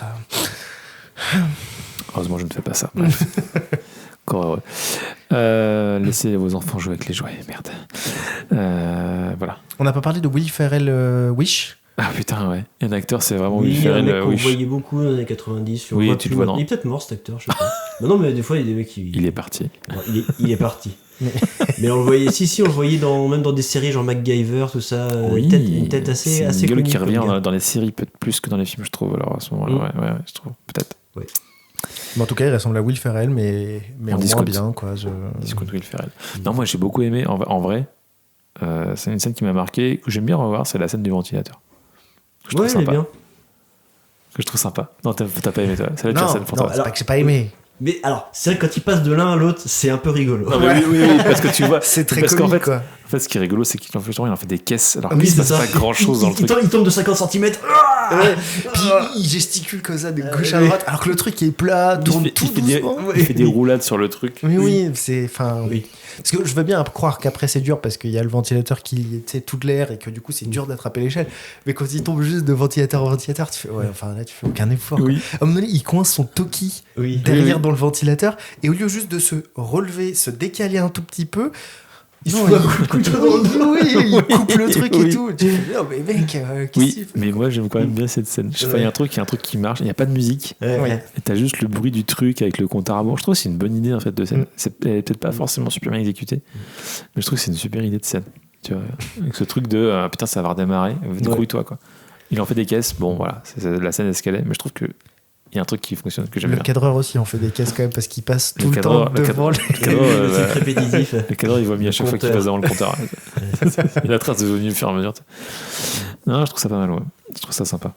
Heureusement, je ne fais pas ça. Bref. Encore heureux. Laissez vos enfants jouer avec les jouets, merde. Voilà. On n'a pas parlé de Will Ferrell Wish. Ah putain, ouais. Un acteur, c'est vraiment Oui, Will il y a un Ferrell. mec qu'on Wish. voyait beaucoup dans les années 90. Oui, tu le vois, non. Il est peut-être mort, cet acteur, je sais pas. Bah non, mais des fois, il y a des mecs qui... Il est parti. Non, il est parti. Mais on le voyait, on le voyait même dans des séries genre MacGyver, tout ça. Oui, une tête assez c'est une gueule connue qui comme revient gars. dans les séries peut-être plus que dans les films, je trouve. Alors à ce moment-là, ouais, je trouve peut-être. Mais en tout cas, il ressemble à Will Ferrell, mais En en discount. moins bien, quoi. Discount Will Ferrell. Non, moi j'ai beaucoup aimé. En vrai, c'est une scène qui m'a marqué, que j'aime bien revoir, c'est la scène du ventilateur. Que je trouve Ouais, elle est sympa. bien. Que je trouve sympa. Non, t'as pas aimé toi. C'est la pire Non, scène pour non, toi. c'est pas que j'ai pas aimé. Mais alors, c'est vrai que quand il passe de l'un à l'autre, c'est un peu rigolo. Non, mais oui, parce que tu vois. C'est très parce comique, qu'en fait, quoi. En fait, ce qui est rigolo, c'est qu'il en fait des caisses. Alors Oui, qu'il se c'est passe ça. pas grand chose dans le truc. Il tombe de 50 cm. Ouais. Puis il gesticule comme ça de gauche à droite, alors que le truc est plat, tourne tout doucement. Il fait des roulades sur le truc. Mais oui, c'est. Enfin, Oui. Parce que je veux bien croire qu'après c'est dur parce qu'il y a le ventilateur qui toute l'air et que du coup c'est dur d'attraper l'échelle. Mais quand il tombe juste de ventilateur en ventilateur, tu fais ouais, enfin là tu fais aucun effort. Oui. À un moment donné, il coince son toki Oui. derrière Oui. dans le ventilateur et au lieu juste de se relever, se décaler un tout petit peu, Il non, se fout un coup de couteau dans le dos. il coupe le truc et Oui. tout. Tu fais, non mais mec, qu'est-ce que Oui, tu fais mais moi j'aime quand même bien cette scène. Je sais pas, il y a un truc qui marche, il n'y a pas de musique. Ouais. Et t'as juste le bruit du truc avec le compte à rebours. Je trouve que c'est une bonne idée en fait de scène. Elle est peut-être pas forcément super bien exécutée, mais je trouve que c'est une super idée de scène. Tu vois, avec ce truc de putain, ça va redémarrer, débrouille-toi quoi. Il en fait des caisses, bon voilà, la scène est ce qu'elle est, mais je trouve que il y a un truc qui fonctionne que j'aime Le bien. cadreur aussi en fait des caisses quand même parce qu'il passe Le tout le cadreur- temps le devant le. Le cadreur, C'est répétitif. le cadreur, il voit mis à chaque fois qu'il Compteur. passe devant le compteur. Il a trace de venir au fur et à mesure. Non, je trouve ça pas mal, ouais. Je trouve ça sympa.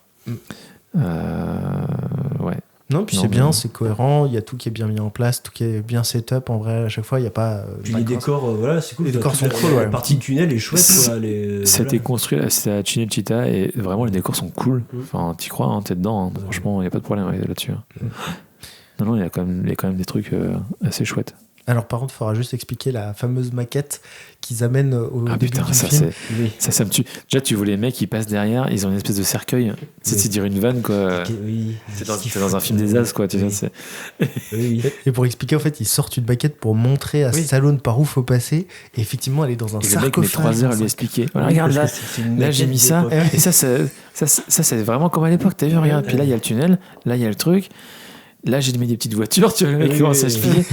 Ouais. Non, puis Non, c'est mais- bien, c'est cohérent, il y a tout qui est bien mis en place, tout qui est bien set-up en vrai à chaque fois, il n'y a pas. Puis pas les de décors, voilà, c'est cool. Les décors Toute sont cool, ouais. La partie tunnel est chouette, C'est- quoi. Ça a été Voilà. construit là, c'est à Cinecittà et vraiment les décors sont cool. Enfin, t'y crois, hein, t'es dedans. Hein. Franchement, il n'y a pas de problème là-dessus. Hein. Non, il y a quand même des trucs assez chouettes. Alors par contre, il faudra juste expliquer la fameuse maquette qu'ils amènent au Ah début putain, du ça film. c'est. Oui. Ça me tue. Déjà, tu vois les mecs qui passent derrière, ils ont une espèce de cercueil. C'est dire une vanne, quoi. Oui. T'es dans un film des As, quoi. Tu vois, c'est... Oui. Et pour expliquer, en fait, ils sortent une maquette pour montrer à Oui. Stallone par où faut passer. Et effectivement, elle est dans un Et le mec met sarcophage. 3 heures à lui expliquer. Voilà, regarde là, là j'ai mis ça. Et ça c'est vraiment comme à l'époque. T'as vu, regarde. Puis là, il y a le tunnel. Là, il y a le truc. Là, j'ai mis des petites voitures. Tu vois, le mec Oui, commence à oui, se oui. filer.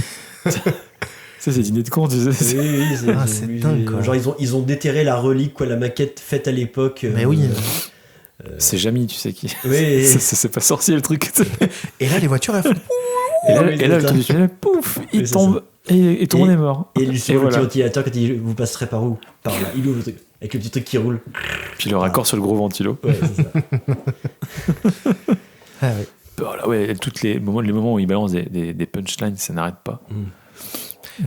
Ça, c'est dîner de con, tu sais. Oui, Ah, c'est dingue, quoi. Genre, ils ont déterré la relique, quoi, la maquette faite à l'époque. Mais oui. C'est Jamie, tu sais qui. Oui. C'est pas sorcier le truc. Et là, les voitures, elles font. Et là, Oui, et là c'est le ça. truc du tunnel, pouf, il Oui, c'est tombe. Et tout le monde est mort. Et sur le voilà. ventilateur, quand vous passerez par où? Par là. Il ouvre le truc. Avec le petit truc qui roule. Puis le raccord sur le gros ventilo. Ouais, c'est ça. Ah, ouais. Voilà, ouais, les moments où il balance des punchlines, ça n'arrête pas.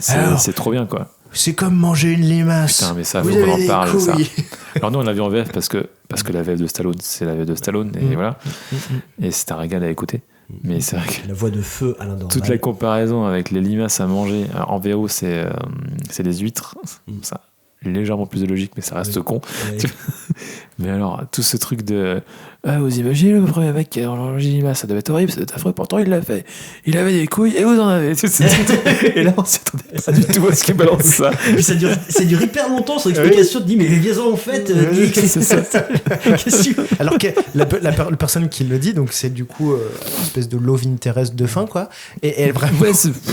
Alors- C'est trop bien, quoi. C'est comme manger une limace. Putain, mais ça, Vous faut qu'on avez en des parle, ça. couilles. Alors nous, on l'a vu en VF parce que la VF de Stallone, c'est la VF de Stallone, et voilà. Et c'est un régal à écouter. Mais c'est vrai que La voix de feu Alain Dorval. toute la comparaison avec les limaces à manger, en VO, c'est des huîtres. Ça a légèrement plus de logique, mais ça reste con. Ouais. Mais alors, tout ce truc de... Ah, vous imaginez le premier mec qui a mangé une limace, ça devait être horrible, ça devait être affreux, pourtant il l'a fait. Il avait des couilles et vous en avez. Et là, on s'y attendait pas du tout à ce qu'il balance ça. Et puis ça dure hyper longtemps, son explication. Tu te dis, mais viens-en en fait. dis que c'est ça. Qu'est-ce que tu veux? Alors que la personne qui le dit, donc c'est du coup une espèce de love interest de fin, quoi. Et elle vraiment.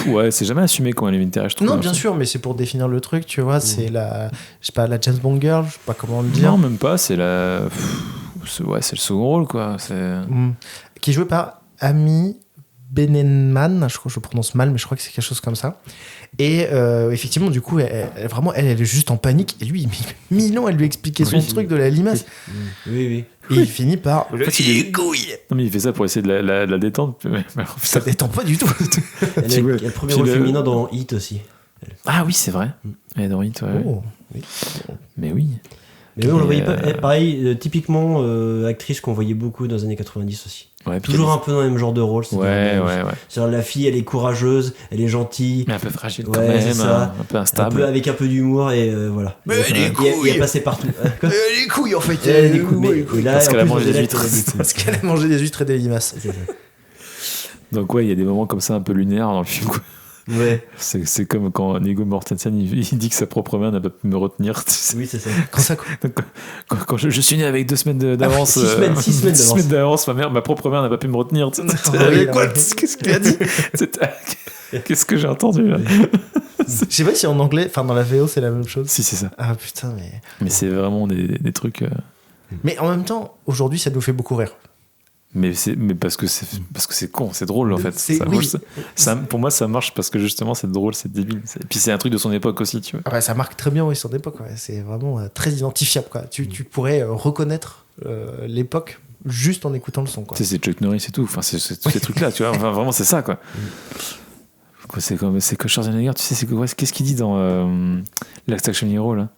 Ouais, c'est jamais assumé quand elle est intérêt, je trouve. Non, bien sûr, mais c'est pour définir le truc, tu vois. C'est la, je sais pas, la James Bond girl, je sais pas comment le dire. Non, même pas, c'est la... c'est le second rôle, quoi. Qui est joué par Amy Benenman, je crois que je prononce mal, mais je crois que c'est quelque chose comme ça. Et effectivement, du coup, elle est juste en panique. Et lui, il met 1000 ans à lui expliquer son truc de la limace. Oui. Et il finit par. En fait, il Non, mais il fait ça pour essayer de la détendre. Mais Ça détend pas du tout. Il y a le premier rôle féminin dans Hit aussi. Ah oui, c'est vrai. Elle est dans Hit, ouais. Oh. Mais oui. Mais oui, on le voyait pas. Pareil, typiquement, actrice qu'on voyait beaucoup dans les années 90 aussi. Ouais, puis Toujours un peu dans le même genre de rôle. Ouais. C'est-à-dire la fille, elle est courageuse, elle est gentille. Mais un peu fragile Ouais, quand même, c'est ça. un peu instable. Avec un peu d'humour et voilà. Mais Et les elle couilles. est passée partout. Quoi Les couilles, en fait. Les couilles, mais- les couilles. et là, Parce en qu'elle a plus, mangé de des là, huîtres. elle a des couilles. Parce qu'elle a mangé des huîtres et des limaces. C'est ça. Donc ouais, il y a des moments comme ça un peu lunaires dans le film, quoi. Ouais. C'est comme quand Viggo Mortensen il dit que sa propre mère n'a pas pu me retenir. Tu sais. Oui, c'est ça. Quand ça, Quand je suis né avec 2 semaines d'avance, 6 semaines, 6 semaines six d'avance. semaines d'avance, ma propre mère n'a pas pu me retenir. Tu sais. Oui, Quoi non, mais- Qu'est-ce qu'il a dit Qu'est-ce que j'ai entendu là je sais pas si en anglais, enfin dans la VO, c'est la même chose. Si, c'est ça. Ah putain, mais. Mais c'est vraiment des trucs. Mais en même temps, aujourd'hui, ça nous fait beaucoup rire. Mais parce que c'est con, c'est drôle en fait. C'est- Moi, oui. pour moi, ça marche parce que justement, c'est drôle, c'est débile. Puis c'est un truc de son époque aussi, tu vois. Ah ouais, ça marque très bien oui, son époque. Ouais. C'est vraiment très identifiable. Quoi. Tu pourrais reconnaître l'époque juste en écoutant le son. Quoi. Tu sais, c'est Chuck Norris et tout. Enfin, c'est tous ces trucs-là, tu vois. Enfin, vraiment, c'est ça, quoi. C'est que Schwarzenegger, tu sais, qu'est-ce qu'il dit dans Last Action Hero, là,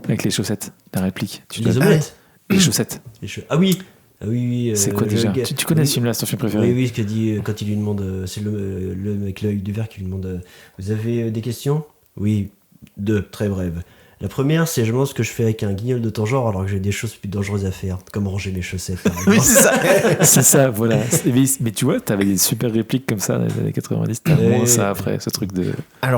avec les chaussettes, la réplique. Les omelettes. Les chaussettes. Ah oui. Ah oui, oui. C'est quoi déjà tu connais ce film-là, c'est ton film préféré? Oui, ce qu'il dit quand il lui demande, c'est le mec l'œil du verre qui lui demande vous avez des questions? Oui, 2, très brèves. La première, c'est je mange ce que je fais avec un guignol de ton genre alors que j'ai des choses plus dangereuses à faire, comme ranger mes chaussettes. Par exemple. Oui, c'est ça. C'est ça, voilà. Mais tu vois, t'avais des super répliques comme ça dans les années 90. T'as moins ça après, ce truc de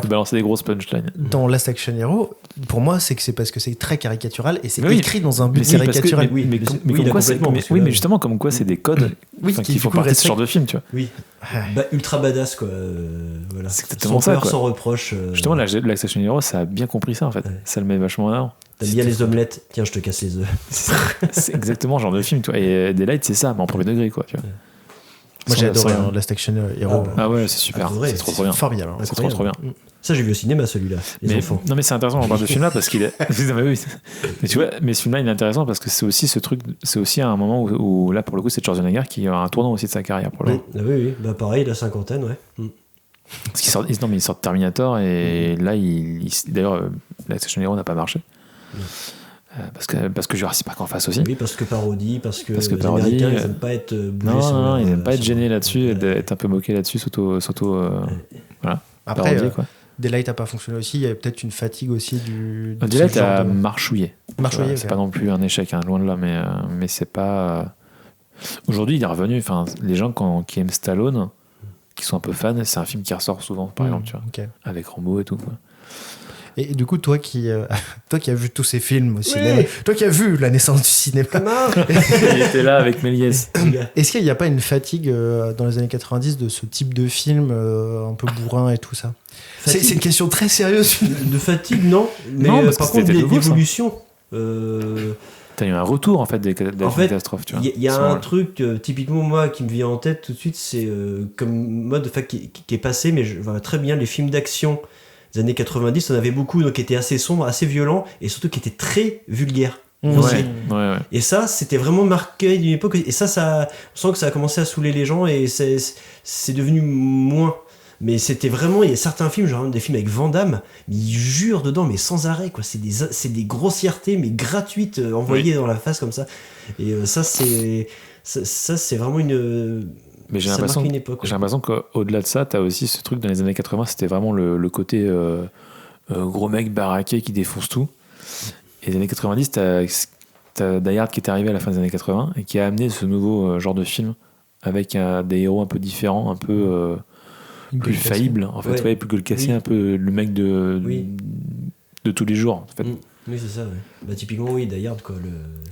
balancer des grosses punchlines. Dans Last Action Hero, pour moi, c'est parce que c'est très caricatural et c'est Oui. écrit dans un but Mais parce que- caricatural. mais oui, comme là, quoi, complètement, parce que oui, là- mais justement, comme quoi, c'est des codes Oui, qui font du coup, partie de ce genre de film, tu vois. Oui. Ouais. Ultra badass quoi. Voilà. C'est exactement sans ça, peur, quoi. sans reproche. Justement, la Action Hero, ça a bien compris ça en fait. Ouais. Ça le met vachement en avant. T'aimes bien les omelettes? Tiens, je te casse les œufs. C'est exactement le genre de film, tu vois. Et Daylight, c'est ça, mais en premier degré, quoi, tu vois. Moi, j'ai Sans- adoré sans- Last Action Hero. Ah ouais, c'est super. Ah, vrai, C'est trop bien. Formidable. Hein. C'est trop bien. Ça, j'ai vu au cinéma celui-là. Les enfants. Non, mais c'est intéressant, on parle de ce film-là parce qu'il est. Non, mais oui. Mais tu vois, mais ce film-là, il est intéressant parce que c'est aussi ce truc. C'est aussi un moment où là, pour le coup, c'est Schwarzenegger qui a un tournant aussi de sa carrière. Pour le coup. Ah oui, oui. Bah pareil, la cinquantaine, ouais. Parce qu'il sort, non, mais il sort de Terminator et là, d'ailleurs, la Action Hero n'a pas marché. Parce que Jurassic Park en face aussi. Oui, parce que parodie, parce que les parodie, Américains, ils aiment pas être bougés sur Non, leur- ils n'aiment pas être sur- gênés là-dessus, Ouais. d'être un peu moqués là-dessus, surtout voilà, Après, parodier, quoi. Daylight n'a pas fonctionné aussi. Il y avait peut-être une fatigue aussi du. de Daylight ce genre a de- marchouillé. Marchouillé, C'est ok. pas non plus un échec, hein, loin de là, mais c'est pas. Aujourd'hui, il est revenu. Enfin, les gens qui aiment Stallone, qui sont un peu fans, c'est un film qui ressort souvent, par exemple, tu vois, Ok. avec Rambo et tout, quoi. Et du coup, toi qui as vu tous ces films au cinéma, toi qui as vu la naissance du cinéma, Il était là avec Méliès. est-ce qu'il n'y a pas une fatigue dans les années 90 de ce type de film un peu bourrin et tout ça? C'est une question très sérieuse. De fatigue, non. Mais Non, parce que par contre, c'était nouveau, ça. d'évolution. T'as eu un retour en fait des En fait, catastrophes, tu vois. Il y a Sans- un truc, typiquement moi, qui me vient en tête tout de suite, c'est comme mode qui est passé, mais je vois très bien les films d'action des années 90, on avait beaucoup, donc qui étaient assez sombres, assez violents, et surtout qui étaient très vulgaires. Mmh. aussi. Ouais. Et ça, c'était vraiment marqué d'une époque, et ça, on sent que ça a commencé à saouler les gens, et c'est devenu moins. Mais c'était vraiment, il y a certains films, genre des films avec Van Damme, mais il jure dedans, mais sans arrêt, quoi. C'est des grossièretés, mais gratuites, envoyées dans la face comme ça. Et ça, c'est vraiment une. Mais j'ai ça l'impression marque une époque. J'ai l'impression qu'au-delà de ça, t'as aussi ce truc dans les années 80, c'était vraiment le côté gros mec baraqué qui défonce tout. Et les années 90, t'as Die Hard qui est arrivé à la fin des années 80 et qui a amené ce nouveau genre de film avec des héros un peu différents, un peu plus faillibles, en fait, Ouais. plus que le cassé, Oui. un peu le mec de tous les jours, en fait. Oui, c'est ça, ouais. Bah, typiquement, oui, Die Hard, quoi.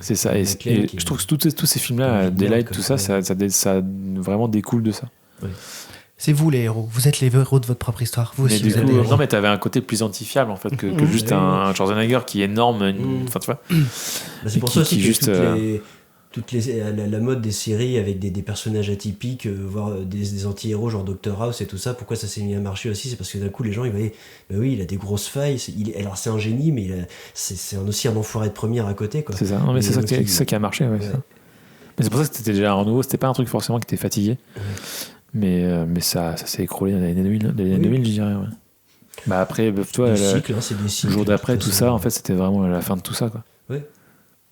C'est ça, et McClane qui- je trouve que tous ces films-là, Qui- Daylight, quoi. tout ça, ça vraiment découle de ça. C'est vous les héros. Vous êtes les héros de votre propre histoire. Vous Mais aussi, du vous êtes coup, des héros. non, mais t'avais un côté plus identifiable en fait que juste Oui. un Schwarzenegger qui est énorme. Mm. Enfin, tu vois. Bah, c'est Et pour qui- ça aussi qui que juste, la mode des séries avec des personnages atypiques, voire des anti-héros genre Dr House et tout ça, pourquoi ça s'est mis à marcher aussi, c'est parce que d'un coup les gens ils voyaient, bah oui, il a des grosses failles, alors c'est un génie, mais c'est aussi un enfoiré de première à côté, quoi. C'est ça. Non, mais Et c'est ça, donc, c'est ça qui a marché. Ouais, ouais. c'est ça. Mais c'est pour ça que c'était déjà un renouveau. C'était pas un truc forcément qui était fatigué. Mais ça s'est écroulé dans les années 2000, les années 2000 je dirais. Ouais. Bah après, toi, Des le cycles, hein, c'est des cycles. jour d'après, de toute tout façon. ça, en fait, c'était vraiment la fin de tout ça, quoi. Ouais.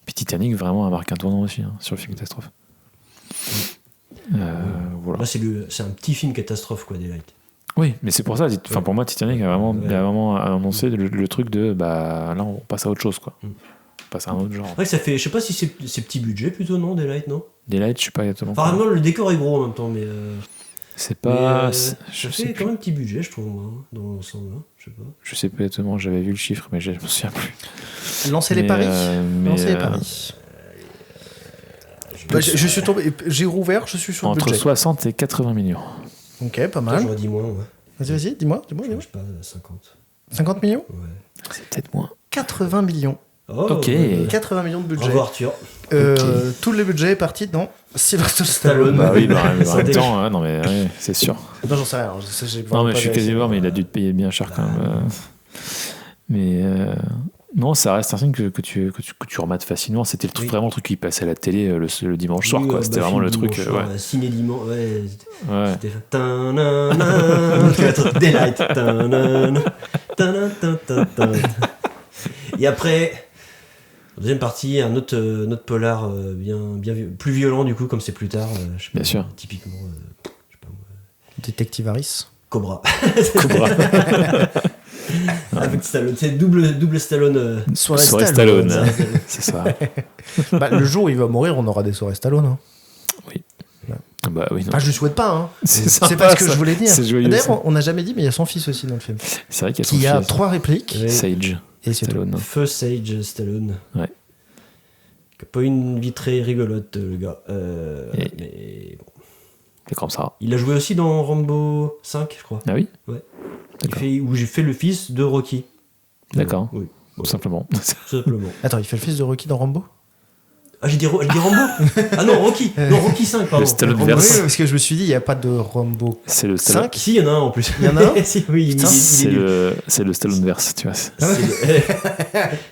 Puis Titanic vraiment a marqué un tournant aussi sur le film catastrophe. Voilà. Là, c'est un petit film catastrophe, quoi, Daylight. Oui, mais c'est pour ça. Enfin, pour moi, Titanic a vraiment, Ouais. il a vraiment annoncé le truc de bah là, on passe à autre chose, quoi. Mm. On passe à un autre genre. C'est vrai que ça fait, je sais pas si c'est petit budget plutôt, non, Daylight, non? Daylight, je sais pas exactement. Enfin, vraiment, le décor est gros en même temps, mais. C'est pas. Mais, Je ça sais fait plus. quand même un petit budget, je trouve, moi, dans l'ensemble. Hein, je sais pas. Je sais pas exactement, j'avais vu le chiffre, mais je me souviens plus. Lancez les Mais, paris. mais, Lancez les paris. Je suis tombé, j'ai rouvert, je suis sur le Entre budget. 60 et 80 millions. Ok, pas Toi, mal. j'aurais dit moins, ouais. Vas-y, dis-moi. Je sais pas, 50. 50 millions Ouais. C'est peut-être moins. 80 millions. Oh, Ok. 80 millions de budget. Bravo Arthur. Tout le budget est parti dans Sylvester Stallone. Bah oui, bah, en Ça même déchire. temps, non mais ouais, c'est sûr. Non, j'en sais rien. J'ai Non vraiment mais pas je suis vérifié. quasi mort, mais il a dû te payer bien cher quand même. Mais non, ça reste un film que tu remates facilement. C'était le truc, Oui. vraiment le truc qui passait à la télé le dimanche soir, Oui, quoi. bah, C'était vraiment film le truc. dimanche soir, Ouais. Ciné dimanche, ouais. Ouais. C'était ta-na-na, tu vas être Daylight. Ta-na-na, ta-na-ta-ta-ta. Et après, deuxième partie, un autre polar bien plus violent du coup, comme c'est plus tard. Je sais pas, Bien sûr. Typiquement, je sais pas moi, Détective Harris. Cobra. Cobra. Avec Stallone, c'est double Stallone. Soirée Soirée Stallone. Stallone. C'est ça. Bah, le jour où il va mourir, on aura des soirées Stallone. Hein. Bah oui, non. Ah, je lui souhaite pas. Hein. C'est C'est sympa, pas ce que ça. je voulais dire. C'est joyeux, ça. D'ailleurs, on n'a jamais dit, mais il y a son fils aussi dans le film. C'est vrai qu'il y a son Qui a fils, 3 répliques. Ouais. Sage Et c'est tout. Stallone. Feu Sage Stallone. Ouais. Qui a pas une vie très rigolote, le gars. Et- Mais bon. C'est comme ça. Il a joué aussi dans Rambo 5, je crois. Ah oui. Où j'ai fait le fils de Rocky. D'accord. Oui, Tout simplement. tout simplement. Attends, il fait le fils de Rocky dans Rambo Ah, j'ai dit Rambo. Ah non, Rocky. Non, Rocky 5, pardon. Le Stallone Rambo verse. Oui, parce que je me suis dit, il n'y a pas de Rambo. C'est le Stallone. 5. Si, il y en a un en plus. Il y en a un Si, oui, il Putain. est nul. C'est le Stallone verse, tu vois.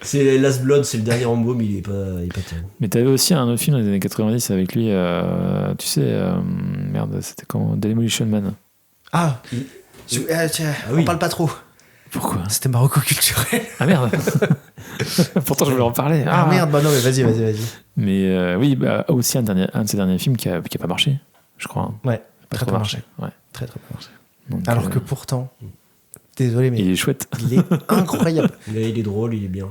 C'est Last Blood, c'est le dernier Rambo, mais il est pas terrible. Mais t'avais aussi un autre film dans les années 90 avec lui, tu sais, merde, c'était quand Demolition Man. Ah, Il- tiens, Ah oui. on parle pas trop. Pourquoi C'était Marocco culturel. Ah merde Pourtant je voulais en parler. Ah merde, bah non, mais vas-y. Mais oui, bah, aussi un de ses derniers films qui a pas marché, je crois. Ouais, Pas très trop peu marché. Ouais. très bien marché. Donc, Alors que pourtant, désolé, mais il est chouette il est incroyable. Il est drôle, il est bien.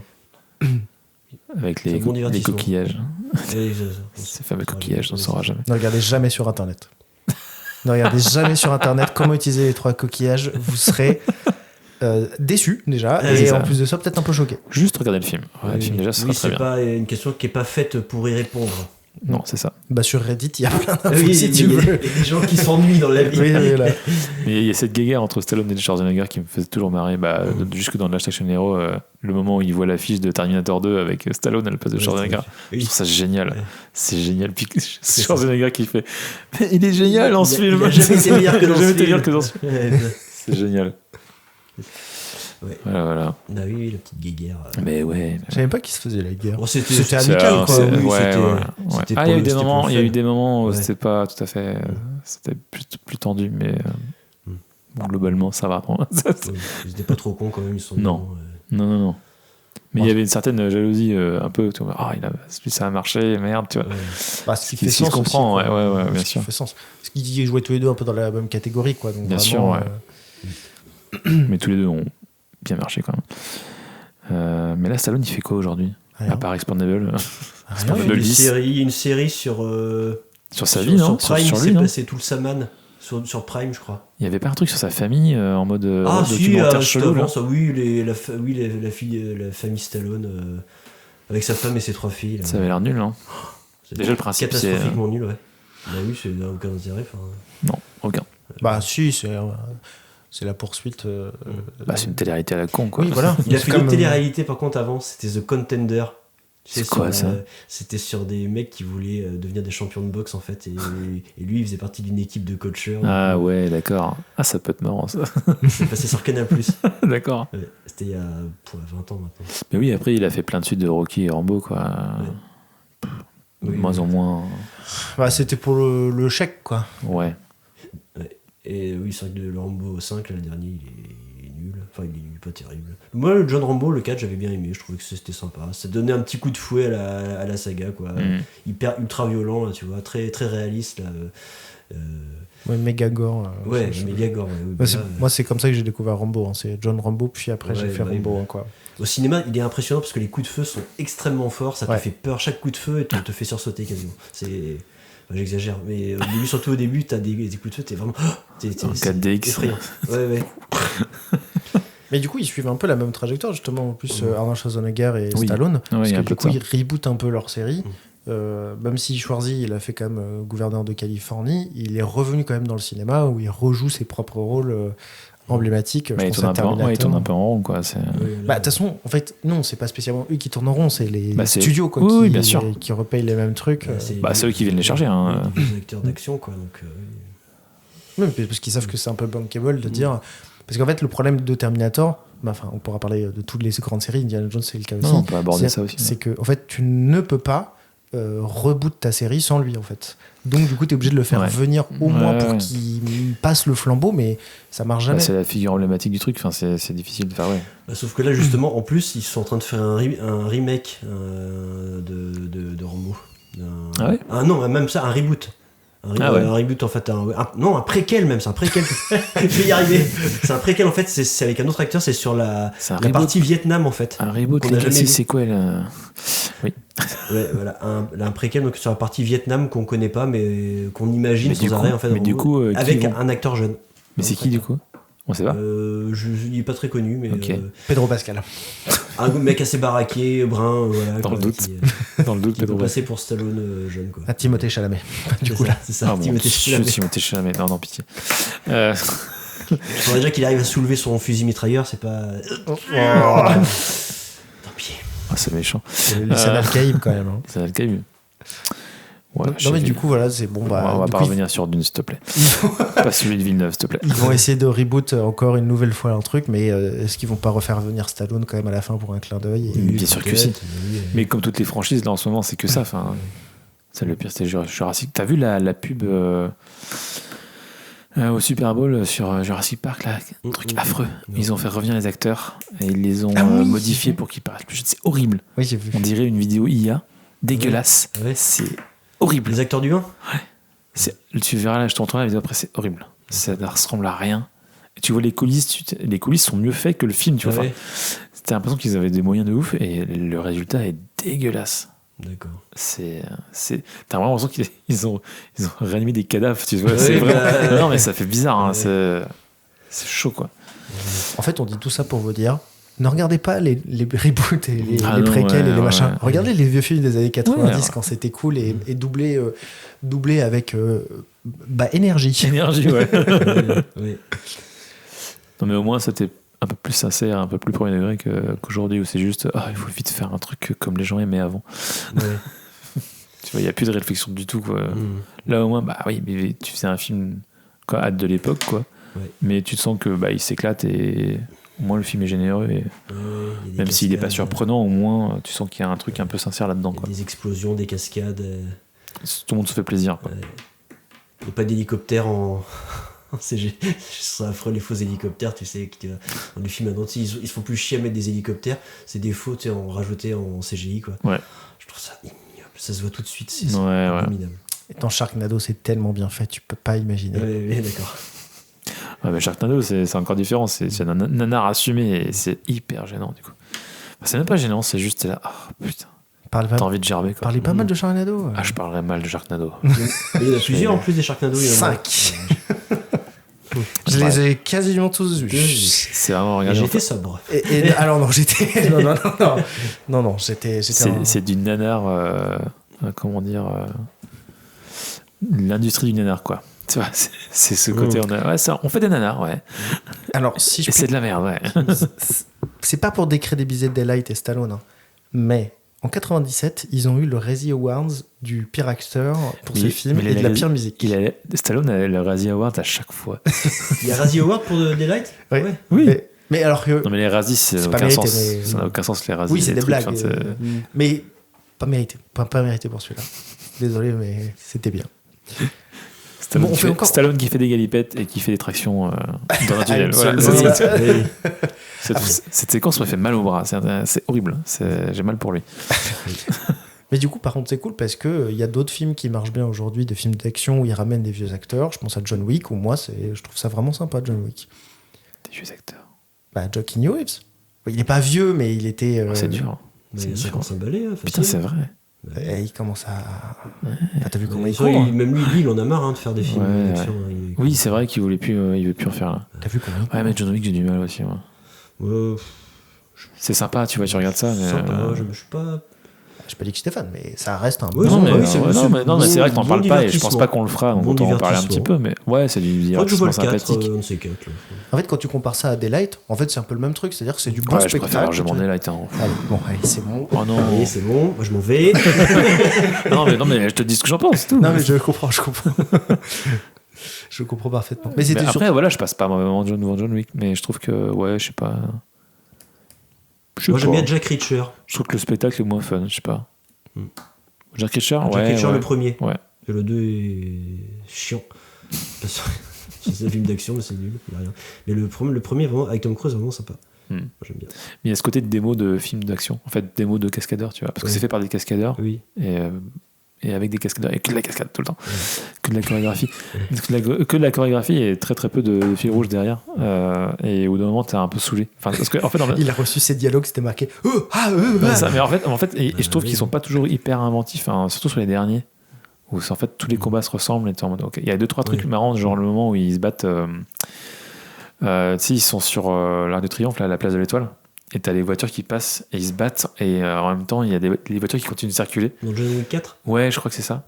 avec C'est les, un bon les divertissement. coquillages. Et Ces fameux coquillages, on ne saura jamais. Ne regardez jamais sur Internet. Ne regardez jamais sur Internet comment utiliser les 3 coquillages. Vous serez déçu déjà, Ouais, et c'est en ça. plus de ça, peut-être un peu choqué. Juste regarder le film. Ouais, le film déjà, ce sera oui, très c'est bien. pas une question qui est pas faite pour y répondre. Non, c'est ça. Bah sur Reddit, il y a plein d'infos Oui, si mais tu il y a veux. des gens qui s'ennuient dans la vie. Oui, là. Mais il y a cette guéguerre entre Stallone et Schwarzenegger qui me faisait toujours marrer. Bah, jusque dans Last Action Hero, le moment où il voit l'affiche de Terminator 2 avec Stallone à la place de Ouais, Schwarzenegger. oui. Je trouve ça génial. Ouais. C'est génial. Puis ça. Schwarzenegger qui fait mais il est génial dans ce film. Il a jamais été meilleur que Il a dans jamais ce été meilleur film. que dans ce film. Ouais, C'est génial. Ouais. Voilà. Ah oui, la petite guéguerre. Mais ouais. Je savais pas qui se faisait la guerre. Bon, c'était C'était C'est- amical, quoi. c'est- oui, ouais, c'était- ouais, ouais. c'était Ah, pour il y a eu le- des c'était moments, pour le il y a eu fun. des moments où Ouais. c'était pas tout à fait, c'était plus tendu, mais bon, globalement ça va. Ouais, ils étaient pas trop cons quand même, ils sont Non. bons, Non. Mais il Ouais. y avait une certaine jalousie, un peu. Tu vois, ça a marché, merde, tu vois. ouais. Bah, ce qui Ce qui fait se sens comprend, aussi, quoi. ouais, bien Ce qui sûr. fait sens. Parce qu'ils jouaient tous les deux un peu dans la même catégorie, quoi. Donc Bien vraiment, sûr, ouais. Mais tous les deux ont bien marché quand même. Mais là, Stallone, il fait quoi aujourd'hui Rien. À part Expandable Rien. de Il y a le 10. une série sur Sur sa vie, non sur Prime, Sur lui, non c'est tout le Saman sur Prime, je crois. Il y avait pas un truc sur sa famille en mode Ah si, documentaire juste chelou là avant ça, oui, la famille Stallone avec sa femme et ses 3 filles. Là. Ça avait l'air nul, non C'est déjà, le principe, c'est- catastrophiquement nul, ouais. Bah oui, c'est aucun intérêt. Enfin, Non, aucun. Bah si, c'est la poursuite. Bah, c'est une télé-réalité à la con, quoi. Oui, voilà. il a C'est fait comme, une télé-réalité par contre avant, c'était The Contender. Tu sais, C'est quoi, sur, ça c'était sur des mecs qui voulaient devenir des champions de boxe en fait, et lui il faisait partie d'une équipe de coachers. Ah ouais, d'accord. Ah, ça peut être marrant, ça. C'est passé sur Canal+. D'accord. Ouais, c'était il y a 20 ans maintenant. Mais oui, après, il a fait plein de suites de Rocky et Rambo, quoi. De Oui, moins oui. en moins. Bah, c'était pour le chèque, quoi. Ouais. Et oui, c'est vrai que le Rambo 5, là, le dernier, il est nul. Enfin, il est nul, pas terrible. Moi, le John Rambo, le 4, j'avais bien aimé. Je trouvais que c'était sympa. Ça donnait un petit coup de fouet à la saga, quoi. Mm. Hyper ultra violent, là, tu vois. Très, très réaliste, là. Ouais, méga gore. Ouais, je- méga gore. Ouais, oui, Moi, c'est- là, moi, c'est comme ça que j'ai découvert Rambo. Hein. C'est John Rambo, puis après, j'ai Ouais, fait bah, Rambo, oui. hein, quoi. Au cinéma, il est impressionnant parce que les coups de feu sont extrêmement forts. Ça Ouais. te fait peur. Chaque coup de feu te fait sursauter quasiment. C'est... Enfin, j'exagère. Mais au début, surtout au début, t'as des coups de feu, t'es vraiment... En 4DX. effrayant. Ouais. Mais du coup, ils suivent un peu la même trajectoire, justement. En plus, Arnold Schwarzenegger et Oui. Stallone. Parce il y a que un peu du coup, de ça. ils rebootent un peu leur série. Même si Schwarzy, il a fait quand même gouverneur de Californie, il est revenu quand même dans le cinéma où il rejoue ses propres rôles emblématiques. Il tourne un peu en rond, quoi. De toute façon, en fait, non, c'est pas spécialement eux qui tournent en rond, c'est les c'est- studios quoi, Oui, bien sûr. qui repayent les mêmes trucs. C'est eux qui viennent les charger. Hein. Des acteurs d'action, quoi. Donc, Oui, parce qu'ils savent que c'est un peu bankable de dire. Parce qu'en fait, le problème de Terminator, enfin, on pourra parler de toutes les grandes séries, Indiana Jones, c'est le cas aussi. Non, on peut aborder ça aussi. C'est que, en fait, tu ne peux pas reboot ta série sans lui, en fait. Donc, du coup, tu es obligé de le faire venir au moins pour qu'il passe le flambeau, mais ça marche jamais. C'est la figure emblématique du truc, enfin, c'est difficile de faire, sauf que là, justement, en plus, ils sont en train de faire un remake de Rambo. Ah ouais non, même ça, un reboot. Un reboot, en fait, un préquel même, c'est un préquel. Je vais y arriver. C'est un préquel, en fait, c'est avec un autre acteur, c'est sur la partie Vietnam, en fait. Un reboot, c'est quoi là Oui. Ouais, voilà, un préquel donc sur la partie Vietnam qu'on connaît pas, mais qu'on imagine sans arrêt, en fait. Mais du coup, avec un acteur jeune. Mais c'est qui, du coup On sait pas. Il est pas très connu, mais. Pedro Pascal. Un mec assez baraqué, brun, voilà. Dans le doute. Dans le doute, Pedro passer pour Stallone jeune, quoi. Timothée Chalamet. Du coup, là. C'est ça. Timothée Chalamet. Non, pitié. Il faudrait déjà qu'il arrive à soulever son fusil mitrailleur, c'est pas. Tant pis. C'est méchant. C'est Al-Qaïb quand même. C'est Al-Qaïb. Ouais, non mais du coup voilà, c'est bon. On va pas revenir sur Dune, s'il te plaît. Pas celui de Villeneuve, s'il te plaît. Ils vont essayer de reboot encore une nouvelle fois un truc, mais est-ce qu'ils vont pas refaire venir Stallone quand même à la fin pour un clin d'œil Bien sûr que si. Mais comme toutes les franchises là en ce moment, c'est que ça. Enfin, c'est le pire, c'était Jurassic. T'as vu la pub au Super Bowl sur Jurassic Park là, un truc affreux. Ils ont fait revenir les acteurs et ils les ont modifiés pour qu'ils paraissent plus jeunes. C'est horrible. Oui, j'ai vu. On dirait une vidéo IA dégueulasse. Ouais. C'est horrible. Les acteurs du 1 Tu verras là, je te montrerai la vidéo après, c'est horrible. Ça ne ressemble à rien. Et tu vois les coulisses, les coulisses sont mieux faits que le film, tu vois. Ouais. T'as l'impression qu'ils avaient des moyens de ouf et le résultat est dégueulasse. D'accord. T'as vraiment l'impression qu'ils ont réanimé des cadavres, tu vois. C'est vraiment... Non mais ça fait bizarre, hein, c'est chaud quoi. En fait, on dit tout ça pour vous dire. Ne regardez pas les reboots et les préquels et les machins. Regardez les vieux films des années 90 quand c'était cool et doublé avec énergie. Énergie, ouais. Oui. Non mais au moins c'était un peu plus sincère, un peu plus premier degré qu'aujourd'hui où c'est juste il faut vite faire un truc comme les gens aimaient avant. Ouais. Tu vois, il n'y a plus de réflexion du tout quoi. Là au moins mais tu faisais un film hâte de l'époque quoi. Ouais. Mais tu te sens que il s'éclate et au moins le film est généreux et même s'il n'est pas surprenant, au moins tu sens qu'il y a un truc un peu sincère là-dedans. Quoi. Des explosions, des cascades. Tout le monde se fait plaisir. Quoi. Et pas d'hélicoptère en CG. C'est affreux les faux hélicoptères, tu sais. Dans les films maintenant, ils se font plus chier à mettre des hélicoptères. C'est des faux, tu sais, rajoutés en CGI. Quoi. Ouais. Je trouve ça ignoble. Ça se voit tout de suite. C'est abominable. Et dans Sharknado, c'est tellement bien fait, tu peux pas imaginer. Ouais, d'accord. Ouais, mais Sharknado, c'est encore différent. C'est un nanar assumé et c'est hyper gênant du coup. C'est même pas gênant, c'est juste là. Oh putain. T'as envie de gerber quoi. Parlez pas mal de Sharknado. Je parlerais mal de Sharknado. Il y en a plusieurs en plus des Sharknado. 5. Je les ai quasiment tous vus. C'est vraiment regardé. J'étais sobre. Alors non, j'étais. Non, j'étais. C'est du nanar. Comment dire l'industrie du nanar quoi. Tu vois, c'est ce côté. On fait des nanars, ouais. Alors si je. Et c'est de la merde, ouais. C'est pas pour décrédibiliser Daylight et Stallone, hein, mais. En 97, ils ont eu le Razzie Awards du pire acteur pour ce film et de la pire musique. Stallone a le Razzie Award à chaque fois. Il y a Razzie Award pour Daylight ? Oui. Mais alors que... Non mais les Razzies, ça n'a aucun sens. Ça n'a aucun sens les Razzies. Oui, c'est des blagues. Mais pas mérité. Pas mérité pour celui-là. Désolé, mais c'était bien. Stallone qui fait des galipettes et qui fait des tractions dans un tunnel. Cette séquence me fait mal au bras. C'est horrible. J'ai mal pour lui. Mais du coup, par contre, c'est cool parce qu'il y a d'autres films qui marchent bien aujourd'hui, des films d'action où ils ramènent des vieux acteurs. Je pense à John Wick, où moi, je trouve ça vraiment sympa, John Wick. Des vieux acteurs. Keanu Reeves. Il n'est pas vieux, mais il était... C'est dur. C'est 55 balais. Putain, c'est vrai. Et il commence à... T'as vu comment il court, même lui, il en a marre de faire des films d'action. Il Oui, c'est vrai qu'il voulait plus, il veut plus en faire là. T'as vu comment? Ouais, mais John Wick, j'ai du mal aussi. Moi. C'est sympa, tu vois, tu regardes ça. Mais sympa, je suis pas. J'ai pas dit que j'étais fan, mais ça reste un Oui, bon. non, mais mais c'est vrai que t'en parles pas et je pense pas qu'on le fera, donc Bon autant en parler un divertissement. petit peu. Mais ouais, c'est du Moi, je vois divertissement le 4, sympathique. on sait 4. En fait, quand tu compares ça à Daylight, en fait, c'est un peu le même truc. C'est-à-dire que c'est du bon Ouais, je préfère spectacle. largement Daylight. Hein. Allez, bon, allez, c'est bon. Oh non. Allez, c'est bon, moi je m'en vais. non, mais je te dis ce que j'en pense, c'est tout. Non, mais je comprends. Je comprends parfaitement. Mais c'était Mais après, surtout- voilà, je passe pas vraiment devant John Wick, mais je trouve que, ouais, je sais pas. Moi j'aime bien Jack Reacher. Je trouve que le spectacle est moins fun, je sais pas. Jack Reacher, Jack ouais. Reacher ouais. le premier. Ouais. Et le 2 est chiant. C'est un film d'action, mais c'est nul. Y a rien. Mais le premier vraiment, avec Tom Cruise, vraiment sympa. Moi, j'aime bien. Mais il y a ce côté de démo de film d'action, en fait, démo de cascadeurs, tu vois, parce que Oui. c'est fait par des cascadeurs. Oui. Et avec des cascadeurs, et que de la cascade tout le temps, que de la chorégraphie. Que de la chorégraphie et très très peu de fil rouge derrière. Et au bout d'un moment, t'es un peu saoulé. Enfin, parce que, en fait, Il a reçu ses dialogues, c'était marqué. ça, mais en fait et je trouve qu'ils sont pas toujours hyper inventifs, hein, surtout sur les derniers, où en fait tous les combats se ressemblent. Et t'es en mode, ok. Il y a 2-3 trucs marrants, genre le moment où ils se battent. Tu sais, ils sont sur l'Arc de Triomphe, là, à la place de l'Étoile. Et t'as les voitures qui passent et ils se battent, et en même temps il y a les voitures qui continuent de circuler. Dans John Wick 4 Ouais, je crois que c'est ça.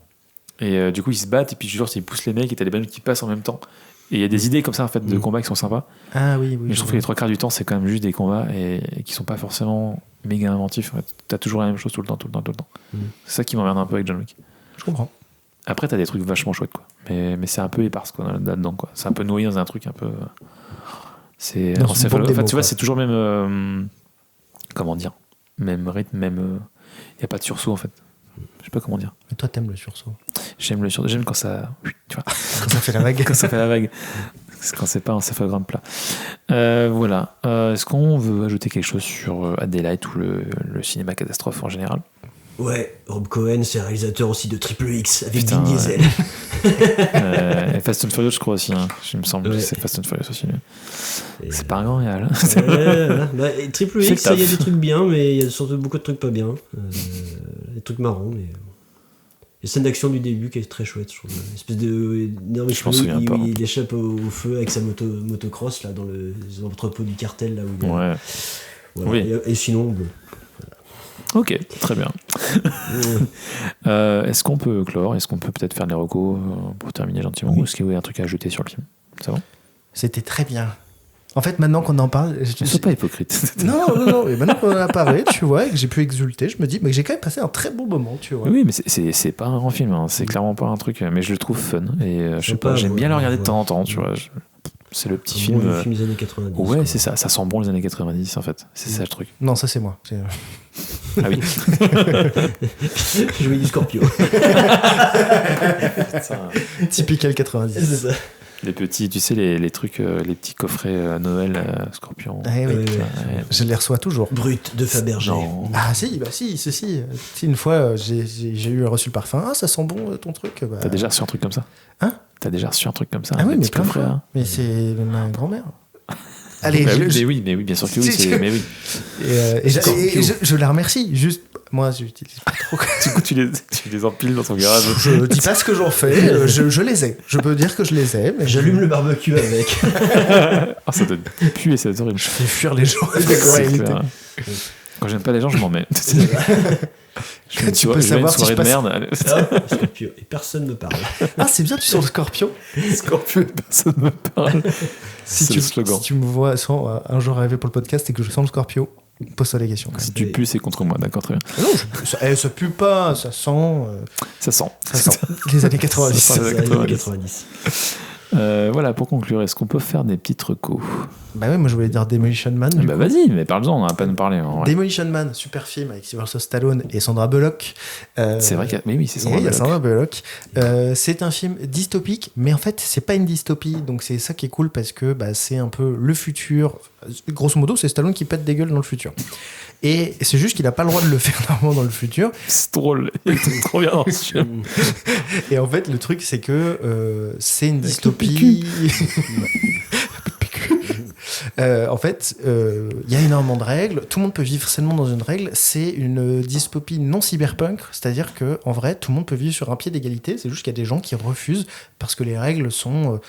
Et du coup ils se battent, et puis genre ils poussent les mecs, et t'as les bagnoles qui passent en même temps. Et il y a des idées comme ça en fait de combats qui sont sympas. Ah oui, oui. Mais je trouve que les 3 quarts du temps c'est quand même juste des combats et qui sont pas forcément méga inventifs. En fait. T'as toujours la même chose tout le temps. C'est ça qui m'emmerde un peu avec John Wick. Je comprends. Après t'as des trucs vachement chouettes quoi. Mais c'est un peu éparse quoi là-dedans quoi. C'est un peu noyé dans un truc un peu. C'est Dans une bombe en fait, démo, tu vois, quoi. c'est toujours même. Comment dire, même rythme, même. Il n'y a pas de sursaut en fait. Je sais pas comment dire. Mais toi, t'aimes le sursaut. J'aime le sursaut. J'aime quand ça. Tu vois, Quand ça fait la vague. quand ça fait la vague. C'est quand c'est pas un céphalogramme plat. Voilà. Est-ce qu'on veut ajouter quelque chose sur Daylight ou le cinéma catastrophe en général? Ouais, Rob Cohen, c'est réalisateur aussi de Triple X avec Putain, Vin Diesel. Et Fast and Furious, je crois aussi. Hein. Il me semble que Ouais. c'est Fast and Furious aussi. Lui. Et- C'est pas un grand réal. et Triple C'est X, il y a taf. des trucs bien, mais il y a surtout beaucoup de trucs pas bien. Des trucs marrants, mais. Les scènes d'action du début qui est très chouette, je trouve. Une espèce d'énorme Je m'en souviens pas. il échappe au feu avec sa motocross là, dans les entrepôts du cartel. Là où il y a- Ouais. voilà. Oui. Et sinon, bon. Ok, très bien. Est-ce qu'on peut clore? Est-ce qu'on peut peut-être faire des recos pour terminer gentiment? Oui. Ou est-ce qu'il y a un truc à ajouter sur le film? C'est bon? C'était très bien. En fait, maintenant qu'on en parle. Ne sois pas hypocrite. Non. Et maintenant qu'on en a parlé, tu vois, et que j'ai pu exulter, je me dis, mais j'ai quand même passé un très bon moment, tu vois. Oui, mais c'est pas un grand film, hein. C'est clairement pas un truc, mais je le trouve fun. Et je sais pas, j'aime bien le regarder de temps en temps, tu vois. C'est le petit film. Le film des années 90. Ouais, quoi. c'est ça sent bon les années 90 en fait. C'est ça le truc. Non, ça c'est moi. Ah oui. Jouer du Scorpio. Typical 90. C'est ça. Les petits, tu sais, les trucs, les petits coffrets Noël, Scorpion. Eh oui. Ouais. Je les reçois toujours. Brut de Fabergé. Non. Ah si, si, une fois j'ai reçu le parfum. Ah, ça sent bon ton truc. Bah... T'as déjà reçu un truc comme ça? Hein? T'as déjà reçu un truc comme ça? Ah oui, un mais petit plein de coffret, fois. hein. Mais c'est ma grand-mère. Allez, Bah oui, mais oui, bien sûr que oui. Mais oui. Et je la remercie. Juste, moi, j'utilise pas trop. Du coup, tu les empiles dans ton garage. Je dis pas ce que j'en fais. Je les ai. Je peux dire que je les ai. Mais J'allume le barbecue avec. Ah, ça doit puer, c'est horrible. je fais fuir les gens avec C'est en réalité. clair. Quand j'aime pas les gens, je m'en mets. Je Tu peux savoir si soirée je de passe- merde. Allez. Hop, Scorpio. Et personne ne parle. Ah, c'est bien, tu sens le scorpion. Scorpion, personne ne me parle. Si C'est tu, le slogan. si tu me vois un jour arriver pour le podcast et que je sens le scorpion, pose-toi des questions. Quand Si même. tu pues, c'est contre moi, d'accord, très bien. Non, ça pue pas, ça sent. Ça sent. Ça sent. Les années 90. Ça sent. C'est les années 90. Voilà, pour conclure, est-ce qu'on peut faire des petites recos? Bah ouais, moi je voulais dire Demolition Man. Du Bah coup. vas-y, mais parle-en, on a pas nous parler. En vrai. Demolition Man, super film avec Sylvester Stallone et Sandra Bullock. C'est vrai qu'il y a... Mais oui, c'est Et Sandra il y a Bullock. Sandra Bullock. C'est un film dystopique, mais en fait, c'est pas une dystopie. Donc, c'est ça qui est cool parce que bah, c'est un peu le futur. Grosso modo, c'est Stallone qui pète des gueules dans le futur. Et c'est juste qu'il a pas le droit de le faire normalement dans le futur. C'est drôle, il est trop bien dans ce film. Et en fait, le truc, c'est que c'est une dystopie. En fait, il y a énormément de règles. Tout le monde peut vivre sainement dans une règle. C'est une dystopie non cyberpunk, c'est-à-dire que en vrai, tout le monde peut vivre sur un pied d'égalité. C'est juste qu'il y a des gens qui refusent parce que les règles sont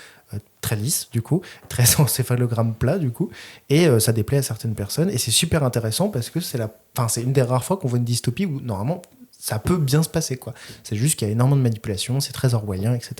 très lisse, du coup, très encéphalogramme plat, du coup, et ça déplaît à certaines personnes, et c'est super intéressant parce que c'est une des rares fois qu'on voit une dystopie où, normalement, ça peut bien se passer, quoi. C'est juste qu'il y a énormément de manipulation, c'est très orwellien, etc.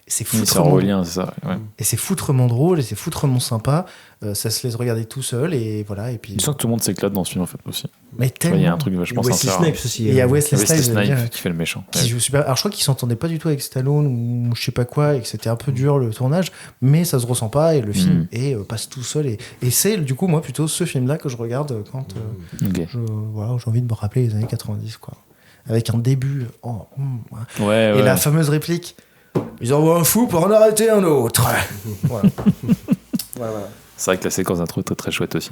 Et c'est orwellien, c'est ça. Ouais. Et c'est foutrement drôle, et c'est foutrement sympa. Ça se laisse regarder tout seul, et voilà. Et puis. Je sens que tout le monde s'éclate dans ce film, en fait, aussi. Mais tellement. Il y a un truc vachement Wesley sincère. Snipes aussi. Et il y a Wesley Snipes qui fait le méchant. qui joue super. Alors je crois qu'il s'entendait pas du tout avec Stallone ou je sais pas quoi, et que c'était un peu dur le tournage, mais ça se ressent pas, et le film passe tout seul. Et c'est du coup, moi, plutôt ce film-là que je regarde quand j'ai envie de me rappeler les années 90, quoi. Avec un début. Et la fameuse réplique: ils envoient un fou pour en arrêter un autre. Voilà. C'est vrai que la séquence d'intro est très très chouette aussi.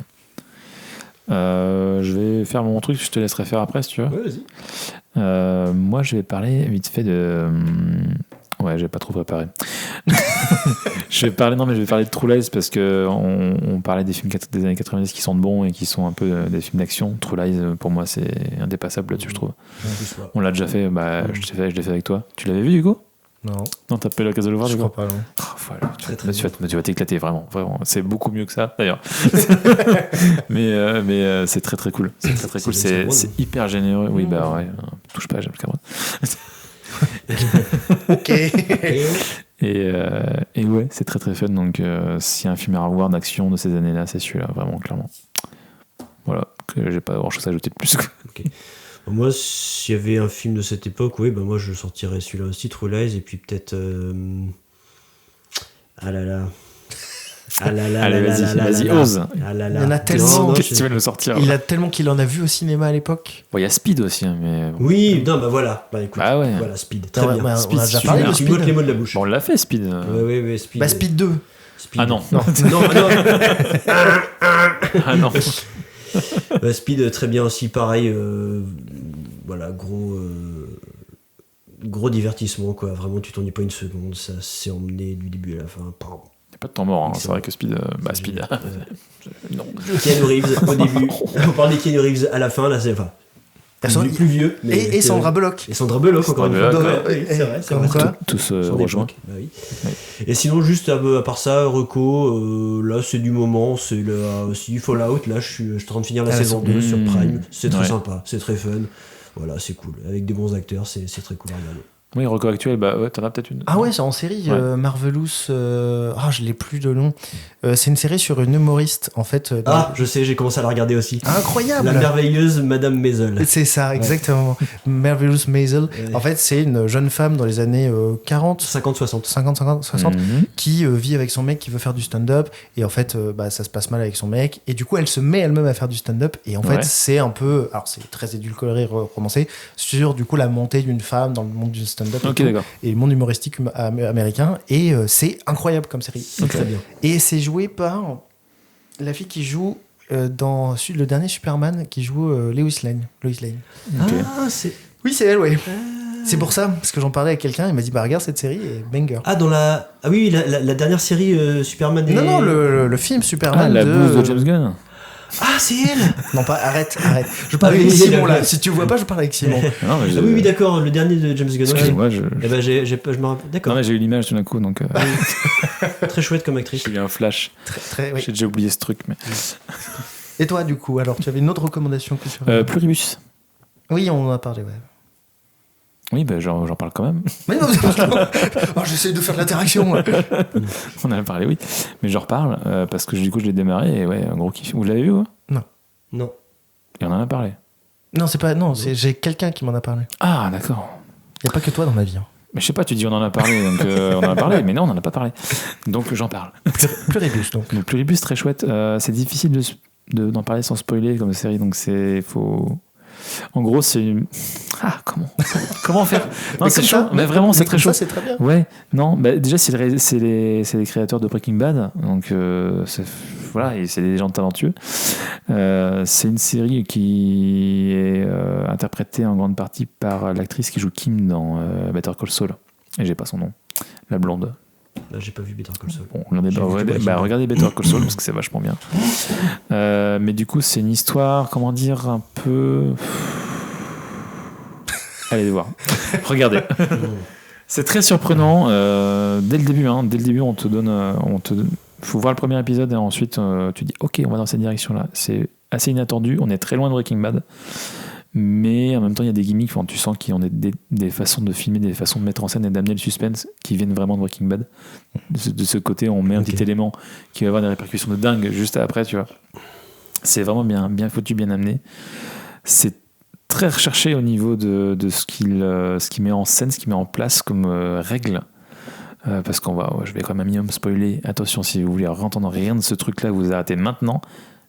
Je vais faire mon truc, je te laisserai faire après si tu veux. Ouais, vas-y. Moi je vais parler vite fait de. Ouais, j'ai pas trop préparé. je vais parler de True Lies parce que on parlait des films des années 90 qui sont bons et qui sont un peu des films d'action. True Lies, pour moi, c'est indépassable là-dessus, je trouve. On l'a déjà fait, je l'ai fait avec toi. Tu l'avais vu, Hugo ? Non, t'as pas eu l'occasion de le voir, je du crois coup. pas, non. Voilà, tu vas t'éclater, vraiment. C'est beaucoup mieux que ça, d'ailleurs. mais c'est très très cool. C'est très très cool. C'est hyper généreux. Oui, bah ouais, touche pas, j'aime le Cameron. Ok. Et ouais, c'est très très fun. Donc, s'il y a un film à revoir d'action de ces années-là, c'est celui-là, vraiment, clairement. Voilà, que j'ai pas grand chose à ajouter de plus. Okay. Moi, s'il y avait un film de cette époque, oui, moi je sortirais celui-là aussi, True Lies, et puis peut-être. Allez, vas-y, ose. Il y en a tellement. Qu'est-ce que tu vas nous sortir ? Il a tellement qu'il en a vu au cinéma à l'époque. Bon, il y a Speed aussi, hein, mais. Oui, non, bah voilà. Bah écoute, ouais. voilà, Speed. Très bien. On Speed, a déjà c'est parlé de super. Tu m'ôtes Speed. les mots de la bouche. Bon, on l'a fait, Speed. Ouais, Speed. Bah, Speed 2. Speed. Ah non. Non. Ah non. Speed, très bien aussi, pareil. Voilà, gros divertissement, quoi. Vraiment, tu t'ennuies pas une seconde. Ça s'est emmené du début à la fin. Il n'y a pas de temps mort, hein. C'est vrai que Speed. Speed. Non. Keanu Reeves au début. On parle des Keanu Reeves à la fin, là, c'est plus vieux. Mais et Sandra Bullock. Et Sandra Bullock, encore une fois. C'est vrai, c'est vrai. Tous rejoints. Bah oui. Et sinon, juste à part ça, Reco, là, c'est du moment. C'est aussi Fallout. Là, je suis en train de finir la saison 2 sur Prime. C'est très sympa, c'est très fun. Voilà, c'est cool. Avec des bons acteurs, c'est très cool à regarder. Oui, record actuel, bah ouais, t'en as peut-être une. Ah ouais, c'est en série, Marvelous. Je l'ai plus de nom. C'est une série sur une humoriste, en fait. Je sais, j'ai commencé à la regarder aussi. Incroyable! La merveilleuse Madame Maisel. C'est ça, exactement. Marvelous Maisel. En fait, c'est une jeune femme dans les années 40. 50-60. 50-60, qui vit avec son mec qui veut faire du stand-up. Et en fait, ça se passe mal avec son mec. Et du coup, elle se met elle-même à faire du stand-up. Et en fait, c'est un peu. Alors, c'est très édulcoré, romancé, sur du coup la montée d'une femme dans le monde du stand-up. Et le monde humoristique américain. Et c'est incroyable comme série. Très bien. Et c'est joué par la fille qui joue dans le dernier Superman, qui joue Lois Lane. Okay. C'est... Oui, c'est elle, ouais. C'est pour ça, parce que j'en parlais avec quelqu'un, il m'a dit regarde cette série et banger. Oui, la dernière série Superman. Non, le film Superman. La bouse de James Gunn. Ah, c'est elle. Non, pas, arrête. Je parle avec Simon, là. Si tu vois pas, je parle avec Simon. Non, mais oui, d'accord, le dernier de James Gunn. Excuse-moi, je me rappelle. D'accord. Non, mais j'ai eu l'image tout d'un coup, donc... Très chouette comme actrice. J'ai eu un flash. Oui. J'ai déjà oublié ce truc, mais... Et toi, du coup, alors, tu avais une autre recommandation que sur... Pluribus. Oui, on en a parlé, ouais. Oui, j'en parle quand même. Mais non, j'essaie de faire de l'interaction. On en a parlé, oui. Mais j'en reparle parce que du coup, je l'ai démarré et ouais, un gros kiff. Vous l'avez vu, ouais ? Non. Et on en a parlé. Non, c'est pas... Non, j'ai quelqu'un qui m'en a parlé. Ah, d'accord. Il n'y a pas que toi dans ma vie. Hein. Mais je sais pas, tu dis on en a parlé, donc on en a parlé, mais non, on en a pas parlé. Donc j'en parle. Pluribus, donc. Pluribus, très chouette. C'est difficile d'en parler sans spoiler comme série, donc faut... En gros, c'est une... comment faire? Non, c'est chaud, mais vraiment, c'est très chaud. Ça, c'est très bien. Ouais, non, déjà, c'est les créateurs de Breaking Bad, donc voilà, et c'est des gens talentueux. C'est une série qui est interprétée en grande partie par l'actrice qui joue Kim dans Better Call Saul, et j'ai pas son nom, la blonde. Là, j'ai pas vu Better Call Saul. Bon, regardez Better Call Saul parce que c'est vachement bien. Mais du coup, c'est une histoire, comment dire, un peu... Allez voir. Regardez. C'est très surprenant. Dès le début, on te donne. Faut voir le premier épisode et ensuite tu dis ok, on va dans cette direction-là. C'est assez inattendu. On est très loin de Breaking Bad. Mais en même temps, il y a des gimmicks, tu sens qu'ils ont des façons de filmer, des façons de mettre en scène et d'amener le suspense qui viennent vraiment de Breaking Bad. De ce côté, on met un petit élément qui va avoir des répercussions de dingue juste après, tu vois. C'est vraiment bien foutu, bien amené. C'est très recherché au niveau de ce qu'il met en scène, ce qu'il met en place comme règle. Parce je vais quand même un minimum spoiler. Attention, si vous voulez entendre rien de ce truc-là, vous arrêtez maintenant.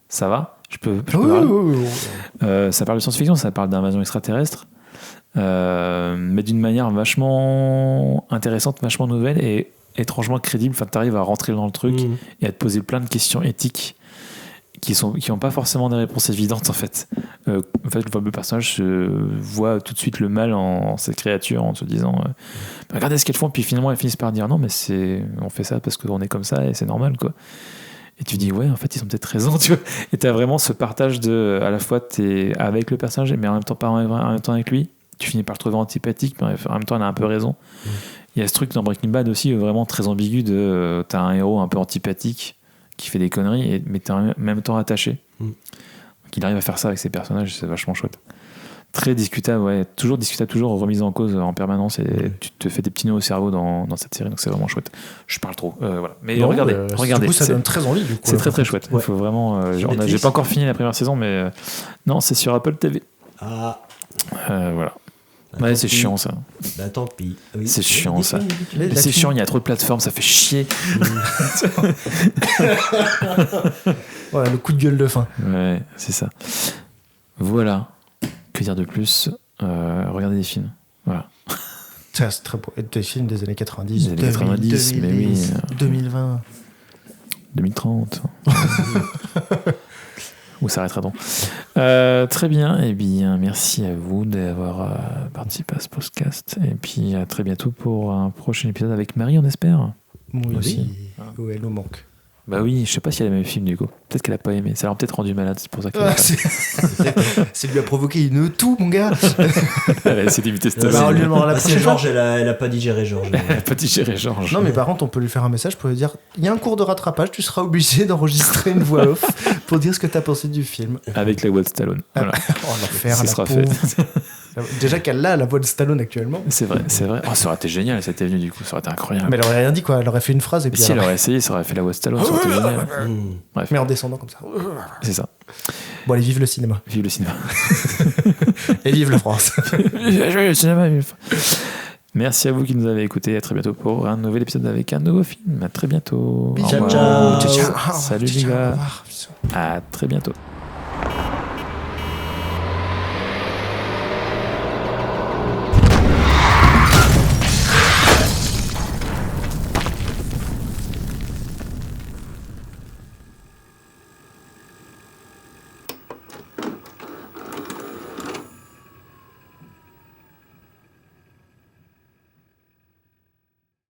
Ça va ? Je peux parler. Ça parle de science-fiction, ça parle d'invasion extraterrestre, mais d'une manière vachement intéressante, vachement nouvelle et étrangement crédible. Enfin, tu arrives à rentrer dans le truc et à te poser plein de questions éthiques qui n'ont pas forcément des réponses évidentes en fait. Le personnage voit tout de suite le mal en cette créature en se disant regardez ce qu'elles font, puis finalement elles finissent par dire non mais on fait ça parce qu'on est comme ça et c'est normal quoi. Et tu dis ouais en fait ils ont peut-être raison, tu vois. Et t'as vraiment ce partage de à la fois t'es avec le personnage mais en même temps pas en même temps avec lui. Tu finis par le trouver antipathique mais en même temps elle a un peu raison. Il y a ce truc dans Breaking Bad aussi vraiment très ambigu de t'as un héros un peu antipathique qui fait des conneries mais t'es en même temps attaché. Donc il arrive à faire ça avec ses personnages, c'est vachement chouette. Très discutable, toujours remise en cause en permanence et tu te fais des petits nœuds au cerveau dans cette série, donc c'est vraiment chouette. Je parle trop, voilà. Mais non, regardez. Du coup, ça donne très envie. Du coup, c'est très chouette. Il faut vraiment. J'ai pas encore fini la première saison, mais non, c'est sur Apple TV. Ah. Voilà. Ouais, c'est chiant ça. Bah tant pis. Oui. C'est chiant ça. Mais c'est chiant, il y a trop de plateformes, ça fait chier. Voilà, le coup de gueule de fin. Ouais, c'est ça. Voilà. Que dire de plus regardez des films. Voilà. Ça, c'est très beau. Des films des années 90. Des années 90, 2010, mais oui. 2020. 2030. Où s'arrêtera-t-on très bien. Eh bien, merci à vous d'avoir participé à ce podcast. Et puis, à très bientôt pour un prochain épisode avec Marie, on espère. Oui, aussi. Oui, elle nous manque. Bah oui, je sais pas si elle a aimé le film du coup. Peut-être qu'elle a pas aimé. Ça l'a peut-être rendu malade, c'est pour ça qu'elle c'est lui a provoqué une toux, mon gars. C'est d'imiter cette c'est Georges, elle a pas digéré Georges. Elle a pas digéré Georges. Non, mais par contre, on peut lui faire un message pour lui dire il y a un cours de rattrapage, tu seras obligé d'enregistrer une voix off pour dire ce que t'as pensé du film. Avec la voix de Stallone. Voilà. Oh, l'enfer, ça la sera pauvre. fait. Déjà qu'elle a la voix de Stallone actuellement. C'est vrai. Oh, ça aurait été génial, ça était venu du coup, ça aurait été incroyable. Mais elle aurait rien dit quoi, elle aurait fait une phrase et puis. Si elle aurait essayé, ça aurait fait la voix de Stallone, ça aurait été génial. Bref. Mais en descendant comme ça. C'est ça. Bon, allez, vive le cinéma. Vive le cinéma. Et vive la France. Vive le cinéma. Merci à vous qui nous avez écoutés. À très bientôt pour un nouvel épisode avec un nouveau film. À très bientôt. Ciao. Salut les gars. À très bientôt.